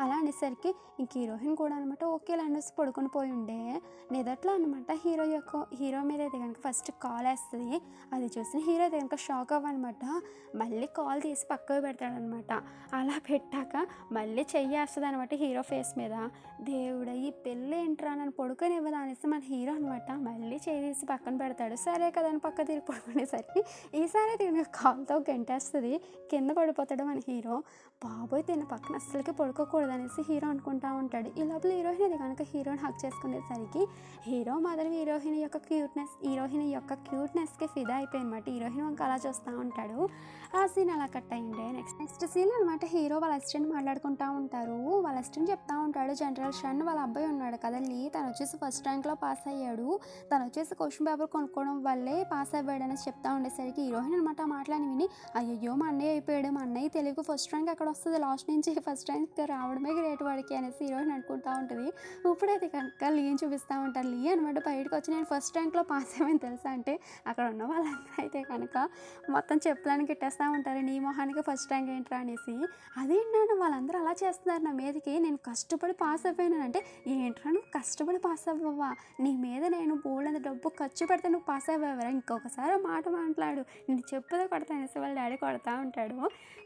S1: అలా అనేసరికి ఇంక హీరోయిన్ కూడా అనమాట ఓకేలా అనేసి పడుకొని పోయి ఉండే నిదట్లో అనమాట హీరో మీద అయితే కనుక ఫస్ట్ కాల్ వేస్తుంది. అది చూసిన హీరో అయితే కనుక షాక్ అవ్వనమాట, మళ్ళీ కాల్ తీసి పక్కకు పెడతాడనమాట. అలా పెట్టాక మళ్ళీ చెయ్యి వేస్తుంది అనమాట హీరో ఫేస్ మీద. దేవుడా ఈ పెళ్ళి ఏంట్రా నన్ను పడుకొని ఇవ్వదా అనేసి మన హీరో అనమాట మళ్ళీ చెయ్యి తీసి పక్కన పెడతాడు. సరే కదా అని పక్క తిరిగి పడుకునేసరికి ఈసారి అయితే కనుక కాల్తో గంటేస్తుంది, కింద పడిపోతాడు మన హీరో. బాబోయ్ తిన్న పక్కన అస్సలకి పడుకోకూడదు అనేసి హీరో అనుకుంటా ఉంటాడు. ఈ లోపల హీరోయిన్ అది కనుక హీరోని హగ్ చేసుకునేసరికి హీరో మాత్రం హీరోయిన్ యొక్క క్యూట్నెస్కి ఫిదా అయిపోయి అనమాట. హీరోయిన్ వంక అలా చూస్తూ ఉంటాడు. ఆ సీన్ అలా కట్ అయ్యిండే. నెక్స్ట్ సీన్ అనమాట, హీరో వాళ్ళ అసిస్టెంట్ మాట్లాడుకుంటూ ఉంటారు. వాళ్ళ అసిస్టెంట్ చెప్తా ఉంటాడు, జనరల్ షన్ వాళ్ళ అబ్బాయి ఉన్నాడు కదా తను వచ్చేసి ఫస్ట్ ర్యాంక్లో పాస్ అయ్యాడు, తను వచ్చేసి క్వశ్చన్ పేపర్ కొనుక్కోవడం వల్లే పాస్ అయ్యాడు అనేసి చెప్తా ఉండేసరికి హీరోయిన్ అనమాట మాట్లాడి విని, అయ్యో మా అన్నయ్య అయిపోయాడు, మా అన్నయ్య తెలుగు ఫస్ట్ ర్యాంక్ అక్కడ వస్తుంది, లాస్ట్ నుంచి ఫస్ట్ ర్యాంక్ రావడమే గ్రేట్ వాడికి అనేసి హీరోయిన్ అనుకుంటూ ఉంటుంది. ఇప్పుడైతే కనుక లీని చూపిస్తూ ఉంటారు. లీ అనమాట బయటకు వచ్చి నేను ఫస్ట్ ర్యాంక్లో పాస్ అయ్యామని తెలుసా అంటే అక్కడ ఉన్న వాళ్ళందరూ అయితే కనుక మొత్తం చెప్పులని గిట్టేస్తూ ఉంటారు, నీ మొహానికి ఫస్ట్ ర్యాంక్ ఏంట్రా అనేసి. అదేంటన్నా వాళ్ళందరూ అలా చేస్తున్నారు నా మీదకి, నేను కష్టపడి పాస్ అయిపోయాను అంటే ఏంట్రా నువ్వు కష్టపడి పాస్ అవ్వవా, నీ మీద నేను బోల్డంత డబ్బు ఖర్చు పెడితే నువ్వు పాస్ అవ్వవరా, ఇంకొకసారి మాట మాట్లాడు నేను చెప్పుదో కొడతా అనేసి వాళ్ళ డాడీ కొడతా ఉంటాడు.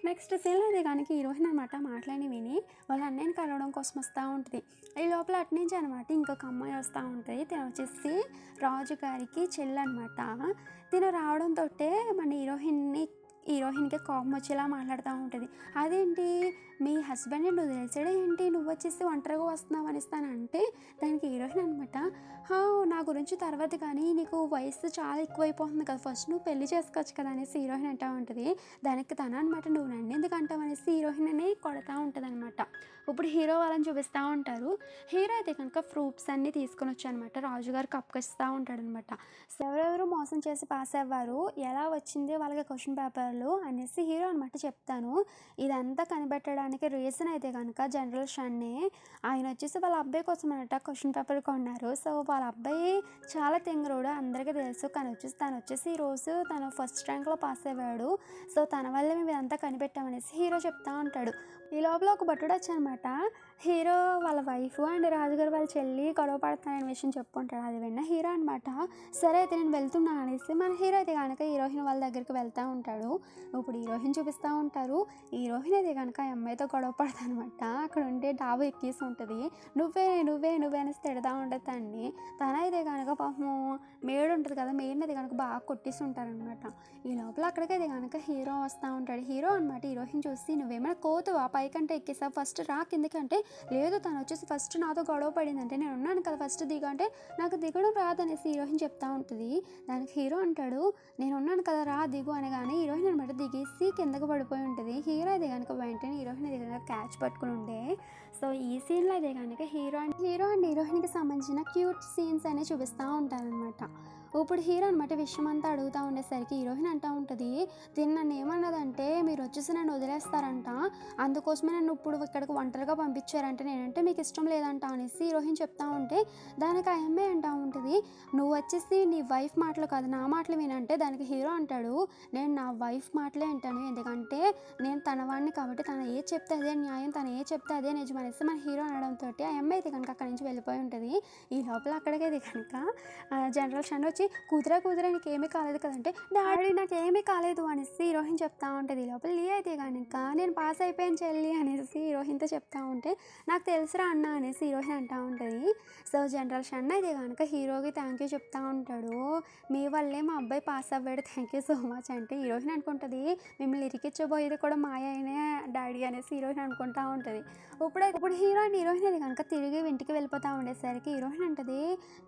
S1: నెక్స్ట్ సీన్ అదే కనుక హీరోయిన్ అనమాట మాట్లాడి విని వాళ్ళ అన్నయ్యని కలవడం కోసం వస్తూ ఉంటుంది. ఈ లోపల అట్నుంచి అనమాట ఇంకొక అమ్మాయి వస్తూ ఉంటుంది. తను వచ్చేసి రాజు గారికి చెల్లి అనమాట. తిను రావడంతో మన హీరోయిన్కి కోపం వచ్చేలా మాట్లాడుతూ ఉంటుంది. అదేంటి మీ హస్బెండ్ నువ్వు తెలిసాడే ఏంటి, నువ్వు వచ్చేసి ఒంటరిగా వస్తున్నావు అనేస్తానంటే దానికి హీరోయిన్ అనమాట, నా గురించి తర్వాత కానీ నీకు వయసు చాలా ఎక్కువైపోతుంది కదా, ఫస్ట్ నువ్వు పెళ్లి చేసుకోవచ్చు కదా అనేసి హీరోయిన్ అంటూ ఉంటుంది. దానికి తన అనమాట నువ్వు నన్ను ఎందుకు అంటావు అనేసి హీరోయిన్ని కొడతా ఉంటుంది అనమాట. ఇప్పుడు హీరో వాళ్ళని చూపిస్తూ ఉంటారు. హీరో అయితే కనుక ఫ్రూట్స్ అన్నీ తీసుకొని వచ్చానమాట రాజుగారికి అప్పగిస్తూ ఉంటాడు అనమాట. ఎవరెవరు మోసం చేసి పాస్ అవ్వారు, ఎలా వచ్చింది వాళ్ళకి క్వశ్చన్ పేపర్లు అనేసి హీరో అనమాట చెప్తాను. ఇదంతా కనిపెట్టడానికి రీజన్ అయితే కనుక జనరల్ షన్నే. ఆయన వచ్చేసి వాళ్ళ అబ్బాయి కోసం అనమాట క్వశ్చన్ పేపర్ కొన్నారు. సో వాళ్ళ అబ్బాయి చాలా తెంగరోడు అందరికీ తెలుసు. తను వచ్చేసి ఈరోజు తను ఫస్ట్ ర్యాంక్లో పాస్ అయ్యాడు, సో తన వల్లే మేము ఇదంతా కనిపెట్టామనేసి హీరో చెప్తా ఉంటాడు. ఈ లోపల ఒక బట్టుడు వచ్చానమాట, హీరో వాళ్ళ వైఫ్ అండ్ రాజుగారు వాళ్ళ చెల్లి గొడవ పడుతున్నారనే విషయం చెప్పుకుంటాడు. అది విన్న హీరో అనమాట, సరే అయితే నేను వెళ్తున్నా అనేసి మన హీరో అయితే కనుక హీరోయిన్ వాళ్ళ దగ్గరికి వెళ్తూ ఉంటాడు. ఇప్పుడు హీరోయిన్ చూపిస్తూ ఉంటారు. హీరోయిన్ అయితే కనుక ఆ అమ్మాయితో గొడవ పడతా అనమాట. అక్కడ ఉంటే డాబు ఎక్కేసి ఉంటుంది. నువ్వే అనేసి తిడతా ఉంటుంది తన్ని. తనైతే కనుక పాపం మేడ్ ఉంటుంది కదా, మేడ్ని అయితే కనుక బాగా కొట్టేసి ఉంటారనమాట. ఈ లోపల అక్కడికైతే కనుక హీరో వస్తూ ఉంటాడు. హీరో అనమాట హీరోయిన్ చూసి నువ్వేమైనా కోతువా పైకంటే ఎక్కేసావు, ఫస్ట్ రా కిందకంటే లేదు తను వచ్చేసి ఫస్ట్ నాతో గొడవ పడిందంటే నేను ఉన్నాను కదా ఫస్ట్ దిగు అంటే నాకు దిగడం రాదనేసి హీరోయిన్ చెప్తా ఉంటుంది. దానికి హీరో అంటాడు నేను ఉన్నాను కదా రా దిగు అనగానే హీరోయిన్ అనమాట దిగేసి కిందకు పడిపోయి ఉంటుంది. హీరో అయితే కనుక వెంటనే హీరోయిన్ అయితే కనుక క్యాచ్ పట్టుకుని ఉండే. సో ఈ సీన్లో అయితే కనుక హీరో అండ్ హీరోయిన్కి సంబంధించిన క్యూట్ సీన్స్ అనేవి చూపిస్తూ ఉంటారనమాట. ఇప్పుడు హీరో అనమాట విషయం అంతా అడుగుతూ ఉండేసరికి హీరోయిన్ అంటూ ఉంటుంది, దీన్ని నన్ను ఏమన్నదంటే మీరు వచ్చేసి నన్ను వదిలేస్తారంట, అందుకోసమే నన్ను ఇప్పుడు ఇక్కడికి ఒంటరిగా పంపించారంటే నేనంటే మీకు ఇష్టం లేదంట అనేసి హీరోయిన్ చెప్తా ఉంటే దానికి ఆ అమ్మాయి అంటూ ఉంటుంది, నువ్వు వచ్చేసి నీ వైఫ్ మాటలు కాదు నా మాటలు వినంటే దానికి హీరో అంటాడు, నేను నా వైఫ్ మాటలే వింటాను, ఎందుకంటే నేను తన వాడిని కాబట్టి తను ఏ చెప్తే అదే న్యాయం, తను ఏ చెప్తే అదే నిజం అనేసి మన హీరో అనడంతో ఆ అమ్మాయి అయితే కనుక అక్కడి నుంచి వెళ్ళిపోయి ఉంటుంది. ఈ లోపల అక్కడికైతే కనుక జనరల్ షన్ వచ్చి కూతురా నీకేమీ కాలేదు కదంటే డాడీ నాకేమీ కాలేదు అనేసి హీరోయిన్ చెప్తా ఉంటుంది. లోపల లీ అయితే కనుక నేను పాస్ అయిపోయాను చెల్లి అనేసి హీరోయిన్తో చెప్తా ఉంటే నాకు తెలుసురా అన్న అనేసి హీరోయిన్ అంటూ ఉంటుంది. సో జనరల్ షన్ అయితే కనుక హీరోకి థ్యాంక్ యూ చెప్తా ఉంటాడు, మీ వల్లే మా అబ్బాయి పాస్ అవ్వాడు, థ్యాంక్ యూ సో మచ్ అంటే హీరోయిన్ అనుకుంటుంది మిమ్మల్ని ఇరికిచ్చబోయేది కూడా మా అయినే డాడీ అనేసి హీరోయిన్ అనుకుంటా ఉంటుంది. ఇప్పుడు హీరోయిన్ అది కనుక తిరిగి ఇంటికి వెళ్ళిపోతూ ఉండేసరికి హీరోయిన్ అంటది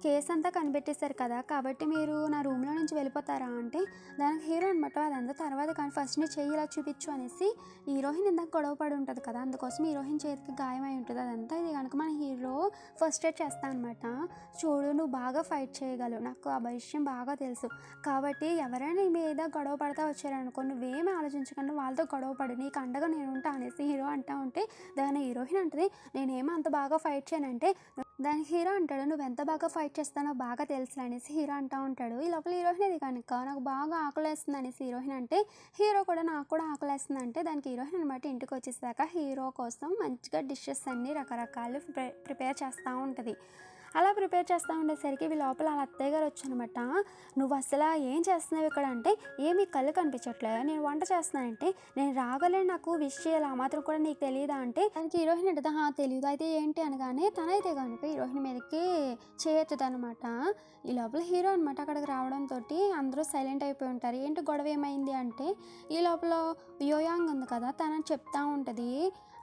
S1: కేసు అంతా కనిపెట్టేశారు కదా కాబట్టి మీరు నా రూమ్లో నుంచి వెళ్ళిపోతారా అంటే దానికి హీరో అనమాట అదంతా తర్వాత కానీ ఫస్ట్ నీ చెయ్యి ఇలా చూపించు అనేసి హీరోయిన్ ఇందాక గొడవ పడి ఉంటుంది కదా, అందుకోసం హీరోయిన్ చేతికి గాయమై ఉంటుంది. అదంతా ఇది కనుక మన హీరో ఫస్ట్ ఎయిడ్ చేస్తా అనమాట. చూడు నువ్వు బాగా ఫైట్ చేయగలవు, నాకు ఆ విషయం బాగా తెలుసు, కాబట్టి ఎవరైనా నీ మీద గొడవ పడతా వచ్చారనుకో నువ్వేమీ ఆలోచించకుండా వాళ్ళతో గొడవ పడు, నీకు అండగా నేను ఉంటా అనేసి హీరో అంటా ఉంటే దాని హీరోయిన్ అంటుంది నేనేమో అంత బాగా ఫైట్ చేయనంటే దానికి హీరో అంటాడు నువ్వు ఎంత బాగా ఫైట్ చేస్తానో బాగా తెలుసు అనేసి హీరో అంటూ ఉంటాడు. ఈ లోపల హీరోయిన్ అది కనుక నాకు బాగా ఆకలేస్తుంది అనేసి హీరోయిన్ అంటే హీరో కూడా నాకు కూడా ఆకలేస్తుంది అంటే దానికి హీరోయిన్ అనమాట ఇంటికి వచ్చేసాక హీరో కోసం మంచిగా డిషెస్ అన్నీ రకరకాలు ప్రిపేర్ చేస్తూ ఉంటుంది. అలా ప్రిపేర్ చేస్తూ ఉండేసరికి వీళ్ళ లోపల వాళ్ళ అత్తయ్య గారు వచ్చానమాట, నువ్వు అసలు ఏం చేస్తున్నావు ఇక్కడ అంటే ఏమి కళ్ళు కనిపించట్లేదు, నేను వంట చేస్తున్నానంటే నేను రాగలను నాకు విష్ చేయాలి ఆ మాత్రం కూడా నీకు తెలియదా అంటే దానికి హీరోయిన్ అంటే తెలియదు అయితే ఏంటి అనగానే తనైతే కనుక హీరోయిన్ మీదకి చేయెత్తుది అనమాట. ఈ లోపల హీరో అనమాట అక్కడికి రావడంతో అందరూ సైలెంట్ అయిపోయి ఉంటారు. ఏంటి గొడవ ఏమైంది అంటే ఈ లోపల యోయాంగ్ ఉంది కదా తనని చెప్తా ఉంటుంది,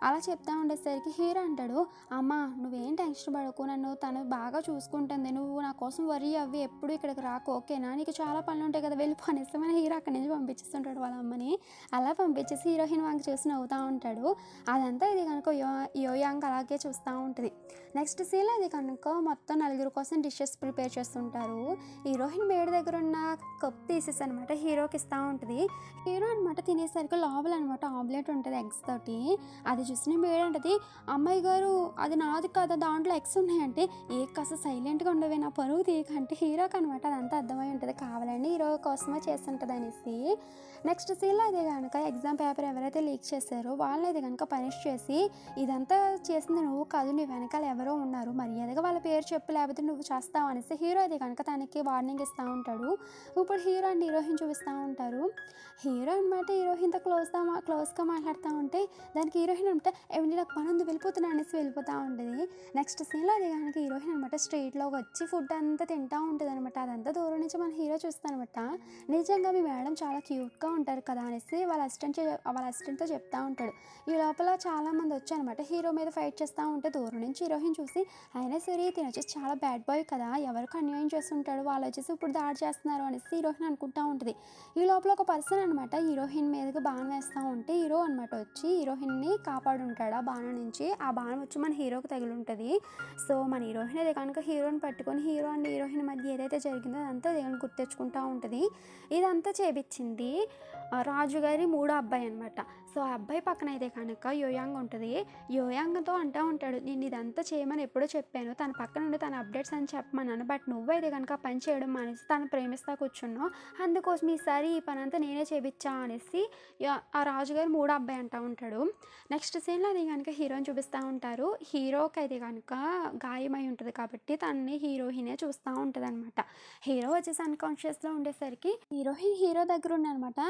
S1: అలా చెప్తా ఉండేసరికి హీరో అంటాడు, అమ్మ నువ్వేం టెన్షన్ పడకు, నన్ను తను బాగా చూసుకుంటుంది, నువ్వు నా కోసం వరి అవ్వి, ఎప్పుడు ఇక్కడికి రాకు ఓకేనా, నీకు చాలా పనులు ఉంటాయి కదా వెళ్ళిపో అనేసి మన హీరో అక్కడి నుంచి పంపించేస్తుంటాడు వాళ్ళ అమ్మని. అలా పంపించేసి హీరోయిన్ వంక చూసి నవ్వుతూ ఉంటాడు. అదంతా ఇది కనుక యోయాంగ్ అలాగే చూస్తూ ఉంటుంది. నెక్స్ట్ సీన్లో అది కనుక మొత్తం నలుగురు కోసం డిషెస్ ప్రిపేర్ చేస్తుంటారు. హీరోయిన్ మేడ దగ్గర ఉన్న కప్ తీసేసి అనమాట హీరోకి ఇస్తూ ఉంటుంది. హీరో అనమాట తినేసరికి లోపల అనమాట ఆమ్లెట్ ఉంటుంది ఎగ్స్ తోటి. అది చూసిన మేడ అంటది, అమ్మాయి గారు అది నాది కదా, దాంట్లో ఎగ్స్ ఉన్నాయంటే, ఏ కాస్త సైలెంట్గా ఉండవే నా పరువు తీయకంటే హీరోకి అనమాట అదంతా అర్థమై ఉంటుంది, కావాలండి హీరో కోసమే చేస్తుంటుంది అనేసి. నెక్స్ట్ సీన్లో అయితే కనుక ఎగ్జామ్ పేపర్ ఎవరైతే లీక్ చేశారో వాళ్ళని అయితే కనుక పనిష్ చేసి, ఇదంతా చేసింది నువ్వు కాదు, నీ వెనకాల ఎవరో ఉన్నారు, మర్యాదగా వాళ్ళ పేరు చెప్పు లేకపోతే నువ్వు చేస్తావు అనేసి హీరో అయితే కనుక తనకి వార్నింగ్ ఇస్తూ ఉంటాడు. ఇప్పుడు హీరో అండ్ హీరోయిన్ చూపిస్తూ ఉంటారు. హీరో అనమాట హీరోయిన్తో క్లోజ్గా మాట్లాడుతూ ఉంటే దానికి హీరోయిన్ అనమాట ఏమంటే నాకు పని ఉంది వెళ్ళిపోతున్నా అనేసి వెళ్ళిపోతూ ఉంటుంది. నెక్స్ట్ సీన్లో అది కనుక హీరోయిన్ అనమాట స్ట్రీట్లోకి వచ్చి ఫుడ్ అంతా తింటూ ఉంటుంది అనమాట. అదంతా దూరం నుంచి మన హీరో చూస్తానమాట. నిజంగా మీ మేడం చాలా క్యూట్గా ఉంటారు కదా అనేసి వాళ్ళ అసిస్టెంట్తో చెప్తా ఉంటాడు. ఈ లోపల చాలామంది వచ్చారనమాట హీరో మీద ఫైట్ చేస్తూ ఉంటే దూరం నుంచి హీరోయిన్ చూసి, అయినా సరే తిన వచ్చేసి చాలా బ్యాడ్ బాయ్ కదా, ఎవరికి అన్యాయం చేస్తుంటాడు, వాళ్ళు వచ్చేసి ఇప్పుడు దాడి చేస్తున్నారు అనేసి హీరోయిన్ అనుకుంటూ ఉంటుంది. ఈ లోపల ఒక పర్సన్ అనమాట హీరోయిన్ మీదకి బాణం వేస్తూ ఉంటే హీరో అనమాట వచ్చి హీరోయిన్ని కాపాడుంటాడు ఆ బాణం నుంచి. ఆ బాణం వచ్చి మన హీరోకి తగిలి ఉంటుంది. సో మన హీరోయిన్ అయితే కనుక హీరోని పట్టుకొని హీరో అండ్ హీరోయిన్ మధ్య ఏదైతే జరిగిందో అదంతా దేవుని గుర్తెచ్చుకుంటూ ఉంటుంది. ఇదంతా చేపించింది రాజుగారి మూడో అబ్బాయి అనమాట. సో ఆ అబ్బాయి పక్కన అయితే కనుక యోయాంగ్ ఉంటుంది. యోయాంగ్తో అంటూ ఉంటాడు, నేను ఇదంతా చేయమని ఎప్పుడో చెప్పాను, తన పక్కన నుండి తన అప్డేట్స్ అని చెప్పమన్నాను, బట్ నువ్వైతే కనుక పని చేయడం మానేసి తను ప్రేమిస్తా కూర్చున్నావు, అందుకోసం ఈసారి ఈ పని అంతా నేనే చేపించా అనేసి ఆ రాజుగారు మూడో అబ్బాయి అంటూ ఉంటాడు. నెక్స్ట్ సీన్లో అది కనుక హీరోని చూపిస్తూ ఉంటారు. హీరోకి అయితే కనుక గాయమై ఉంటుంది కాబట్టి తనని హీరోయినే చూస్తూ ఉంటుంది అనమాట. హీరో వచ్చేసి అన్కాన్షియస్లో ఉండేసరికి హీరోయిన్ హీరో దగ్గర ఉండనమాట.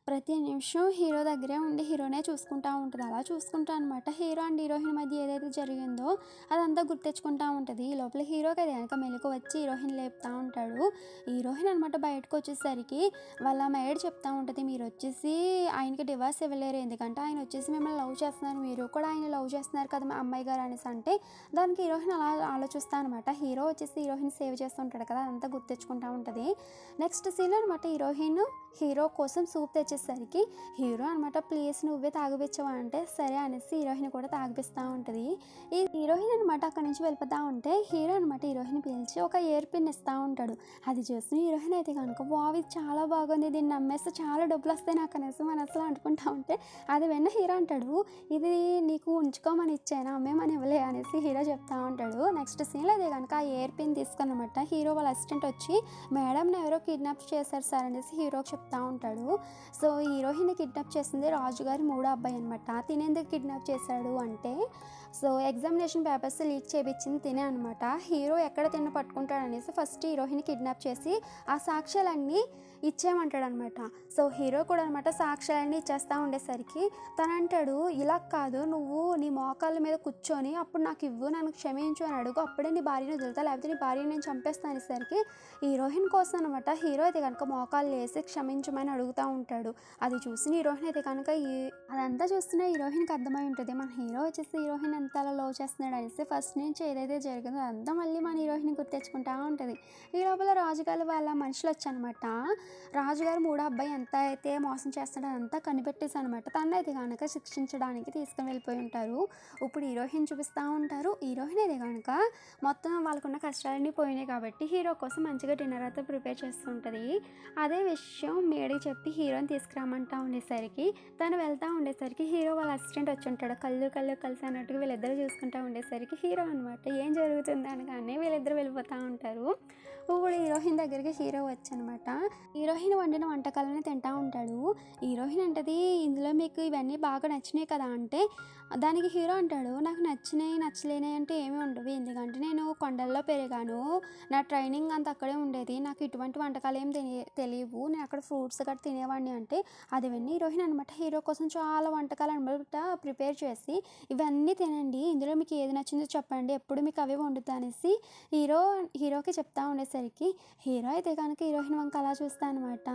S1: ప్రతి నిమిషం హీరో దగ్గరే ఉండి హీరోనే చూసుకుంటూ ఉంటుంది. అలా చూసుకుంటా అనమాట హీరో అండ్ హీరోయిన్ మధ్య ఏదైతే జరిగిందో అదంతా గుర్తెచ్చుకుంటూ ఉంటుంది. ఈ లోపల హీరోకి అది వెనక మెలకు వచ్చి హీరోయిన్ లేపుతూ ఉంటాడు. హీరోయిన్ అనమాట బయటకు వచ్చేసరికి వాళ్ళ మేడ్ చెప్తూ ఉంటుంది, మీరు వచ్చేసి ఆయనకి డివోర్స్ ఇవ్వలేరు, ఎందుకంటే ఆయన వచ్చేసి మిమ్మల్ని లవ్ చేస్తున్నారు, మీరు కూడా ఆయన లవ్ చేస్తున్నారు కదా మా అమ్మాయి గారు అనేసి అంటే, దానికి హీరోయిన్ అలా ఆలోచిస్తా అనమాట. హీరో వచ్చేసి హీరోయిన్ సేవ్ చేస్తుంటాడు కదా, అదంతా గుర్తెచ్చుకుంటూ ఉంటుంది. నెక్స్ట్ సీన్ అనమాట హీరోయిన్ హీరో కోసం సూప్ తెచ్చేసరికి హీరో అనమాట ప్లీజ్ నువ్వే తాగిపించవా అంటే సరే అనేసి హీరోయిన్ కూడా తాగిపిస్తూ ఉంటుంది. ఈ హీరోయిన్ అనమాట అక్కడి నుంచి వెళ్ళిపోతూ ఉంటే హీరో అనమాట హీరోయిన్ పిలిచి ఒక ఇయర్ పిన్ ఇస్తూ ఉంటాడు. అది చూసి హీరోయిన్ అయితే కనుక వావ్ ఇది చాలా బాగుంది, దీన్ని నమ్మేస్తే చాలా డబ్బులు వస్తాయి నాకు అనేసి మనసులో అనుకుంటా ఉంటే, అది వెన్న హీరో అంటాడు, ఇది నీకు ఉంచుకోమని ఇచ్చాను అమ్మేమని ఇవ్వలే అనేసి హీరో చెప్తా ఉంటాడు. నెక్స్ట్ సీన్లో అదే కనుక ఆ ఇయర్ పిన్ తీసుకున్నమాట హీరో వాళ్ళ అసిస్టెంట్ వచ్చి మేడంని ఎవరో కిడ్నాప్ చేశారు సార్ అనేసి హీరోకి చెప్తా ఉంటాడు. సో హీరోయిన్ కిడ్నాప్ చేసింది రాజుగారి మూడో అబ్బాయి అనమాట. తినేందుకు కిడ్నాప్ చేశాడు అంటే, సో ఎగ్జామినేషన్ పేపర్స్ లీక్ చేయించింది తినే అనమాట. హీరో ఎక్కడ తిన్న పట్టుకుంటాడు అనేసి ఫస్ట్ హీరోయిన్ కిడ్నాప్ చేసి ఆ సాక్ష్యాలన్నీ ఇచ్చేయమంటాడు అనమాట. సో హీరో కూడా అనమాట సాక్ష్యాలన్నీ ఇచ్చేస్తూ ఉండేసరికి తను అంటాడు, ఇలా కాదు నువ్వు నీ మోకాళ్ళ మీద కూర్చొని అప్పుడు నాకు ఇవ్వు, నన్ను క్షమించు అని అడుగు, అప్పుడే నీ భార్యను వదులుతా, లేకపోతే నీ భార్యను నేను చంపేస్తాను అనేసరికి హీరోయిన్ కోసం అనమాట హీరో అయితే కనుక మోకాళ్ళు వేసి క్షమించమని అడుగుతూ ఉంటాడు. అది చూసిన హీరోయిన్ అయితే కనుక అదంతా చూస్తున్న హీరోయిన్కి అర్థమై ఉంటుంది మన హీరో వచ్చేసి హీరోయిన్ ఎంత అలా లవ్ చేస్తున్నాడు అనేసి. ఫస్ట్ నుంచి ఏదైతే జరిగిందో అదంతా మళ్ళీ మన హీరోయిన్ గుర్తెచ్చుకుంటూ ఉంటుంది. ఈ లోపల రాజుగారు వాళ్ళ మనుషులు వచ్చనమాట రాజుగారు మూడో అబ్బాయి ఎంత అయితే మోసం చేస్తాడో అదంతా కనిపెట్టేసి అనమాట తను అయితే కనుక శిక్షించడానికి తీసుకుని వెళ్ళిపోయి ఉంటారు. ఇప్పుడు హీరోయిన్ చూపిస్తూ ఉంటారు. హీరోయిన్ అయితే కనుక మొత్తం వాళ్ళకున్న కష్టాలన్నీ పోయినాయి కాబట్టి హీరో కోసం మంచిగా డిన్నర్ అయితే ప్రిపేర్ చేస్తూ ఉంటుంది. అదే విషయం మేడకి చెప్పి హీరోని తీసుకురామంటా ఉండేసరికి తను వెళ్తూ ఉండేసరికి హీరో వాళ్ళ అసిస్టెంట్ వచ్చి ఉంటాడు. కళ్ళు కలిసి అన్నట్టుగా వీళ్ళిద్దరు చూసుకుంటూ ఉండేసరికి హీరో అనమాట ఏం జరుగుతుంది అనగానే వీళ్ళిద్దరు వెళ్ళిపోతూ ఉంటారు. ఇప్పుడు హీరోయిన్ దగ్గరికి హీరో వచ్చనమాట హీరోయిన్ వండిన వంటకాలని తింటూ ఉంటాడు. హీరోయిన్ అంటది, ఇందులో మీకు ఇవన్నీ బాగా నచ్చినాయి కదా అంటే, దానికి హీరో అంటాడు, నాకు నచ్చలేని అంటే ఏమీ ఉండవు, ఎందుకంటే నేను కొండల్లో పెరిగాను, నా ట్రైనింగ్ అంతా అక్కడే ఉండేది, నాకు ఇటువంటి వంటకాలు ఏం తెలియవు, నేను అక్కడ ఫ్రూట్స్ గట్రా తినేవాడిని అంటే, అది విని హీరోయిన్ అనమాట హీరో కోసం చాలా వంటకాలు అనమాట ప్రిపేర్ చేసి ఇవన్నీ తినండి, ఇందులో మీకు ఏది నచ్చిందో చెప్పండి, ఎప్పుడు మీకు అవే వండుతా అనేసి హీరోకి చెప్తా ఉండేసరికి హీరో అయితే కనుక హీరోయిన్ వంక అలా చూస్తా అనమాట.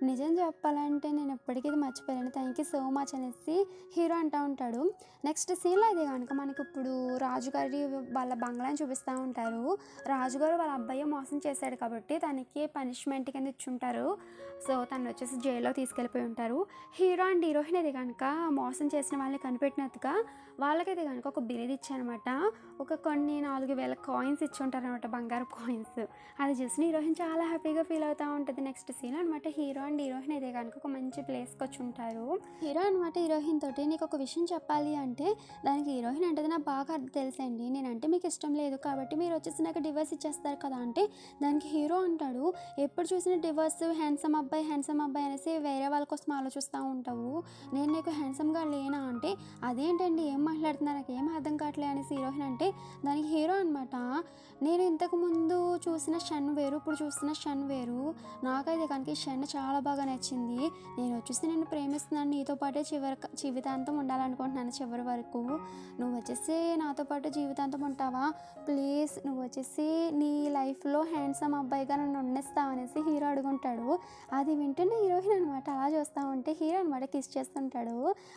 S1: నిజం చెప్పాలంటే నేను ఎప్పటికీ ఇది మర్చిపోయాను, థ్యాంక్ యూ సో మచ్ అనేసి హీరో అంటూ ఉంటాడు. నెక్స్ట్ సీన్లో అయితే కనుక మనకి ఇప్పుడు రాజుగారి వాళ్ళ బంగ్లాని చూపిస్తూ ఉంటారు. రాజుగారు వాళ్ళ అబ్బాయి మోసం చేశాడు కాబట్టి తనకి పనిష్మెంట్ కింద ఇచ్చుంటారు. సో తను వచ్చేసి జైల్లో తీసుకెళ్ళిపోయి ఉంటారు. హీరో అండ్ హీరోయిన్ అయితే కనుక మోసం చేసిన వాళ్ళని కనిపెట్టినట్టుగా వాళ్ళకైతే కనుక ఒక బిరుదు ఇచ్చారనమాట. ఒక కొన్ని 4000 కాయిన్స్ ఇచ్చి ఉంటారనమాట, బంగారు కాయిన్స్. అది చూసి హీరోయిన్ చాలా హ్యాపీగా ఫీల్ అవుతూ ఉంటుంది. నెక్స్ట్ సీన్ అనమాట, హీరో అండ్ హీరోయిన్ అయితే కనుక ఒక మంచి ప్లేస్కి వచ్చి ఉంటారు. హీరో అనమాట హీరోయిన్ తోటి నీకు ఒక విషయం చెప్పాలి అంటే, దానికి హీరోయిన్ అంటే నాకు బాగా తెలుసండి, నేనంటే మీకు ఇష్టం లేదు కాబట్టి మీరు వచ్చేసి నాకు డివోర్స్ ఇచ్చేస్తారు కదా అంటే, దానికి హీరో అంటాడు ఎప్పుడు చూసిన డివోర్స్, హ్యాండ్సమ్ అబ్బాయి అనేసి వేరే వాళ్ళ కోసం ఆలోచిస్తూ ఉంటావు, నేను నీకు హ్యాండ్సమ్గా లేనా అంటే, అదేంటండి ఏం మాట్లాడుతున్నా నాకు ఏం అర్థం కావట్లే అనేసి హీరోయిన్ అంటే, దానికి హీరో అనమాట నేను ఇంతకు ముందు చూసిన షన్ వేరు, ఇప్పుడు చూసిన షన్ వేరు, నాకైతే కనుక ఈ షన్ చాలా బాగా నచ్చింది, నేను వచ్చేసి నిన్ను ప్రేమిస్తున్నాను, నీతో పాటే జీవితాంతం ఉండాలనుకుంటున్నాను చివరి వరకు, నువ్వు వచ్చేసి నాతో పాటు జీవితాంతం ఉంటావా, ప్లీజ్ నువ్వు వచ్చేసి నీ లైఫ్లో హ్యాండ్సమ్ అబ్బాయిగా నన్ను ఉండేస్తావు అనేసి హీరో అడుగుంటాడు. అది వింటున్న హీరోయిన్ అనమాట అలా చూస్తూ ఉంటే హీరో అనమాట కిస్ చేస్తుంటాడు.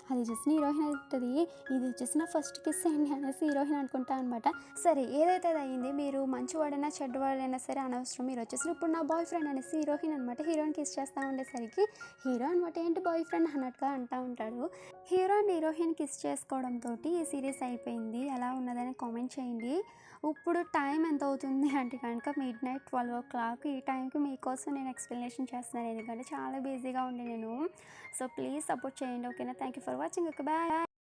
S1: అది చూసిన హీరోయిన్ అవుతుంది, ఇది వచ్చేసి నా ఫస్ట్ కిస్ ఏంటి అనేసి హీరోయిన్ అనుకుంటా అనమాట. సరే ఏదైతే అది అయ్యింది, మీరు మంచివాడైనా చెడ్డవాడైనా సరే అనవసరం, మీరు వచ్చేసి ఇప్పుడు నా బాయ్ ఫ్రెండ్ అనేసి హీరోయిన్ అనమాట హీరోయిన్ కిస్ చేస్తూ ఉండేసరికి హీరో అనమాట ఏంటి బాయ్ ఫ్రెండ్ అన్నట్టుగా అంటూ ఉంటాడు. హీరో అండ్ హీరోయిన్ కిస్ చేసుకోవడంతో ఈ సిరీస్ అయిపోయింది. ఎలా ఉన్నదని కామెంట్ చేయండి. ఇప్పుడు టైం ఎంత అవుతుంది అంటే కనుక మిడ్‌నైట్ 12 o'clock. ఈ టైంకి మీకోసం నేను ఎక్స్ప్లెనేషన్ చేస్తున్నాను, ఎందుకంటే చాలా బిజీగా ఉండి నేను. సో ప్లీజ్ సపోర్ట్ చేయండి, ఓకేనా? Thank you for watching. Okay, bye.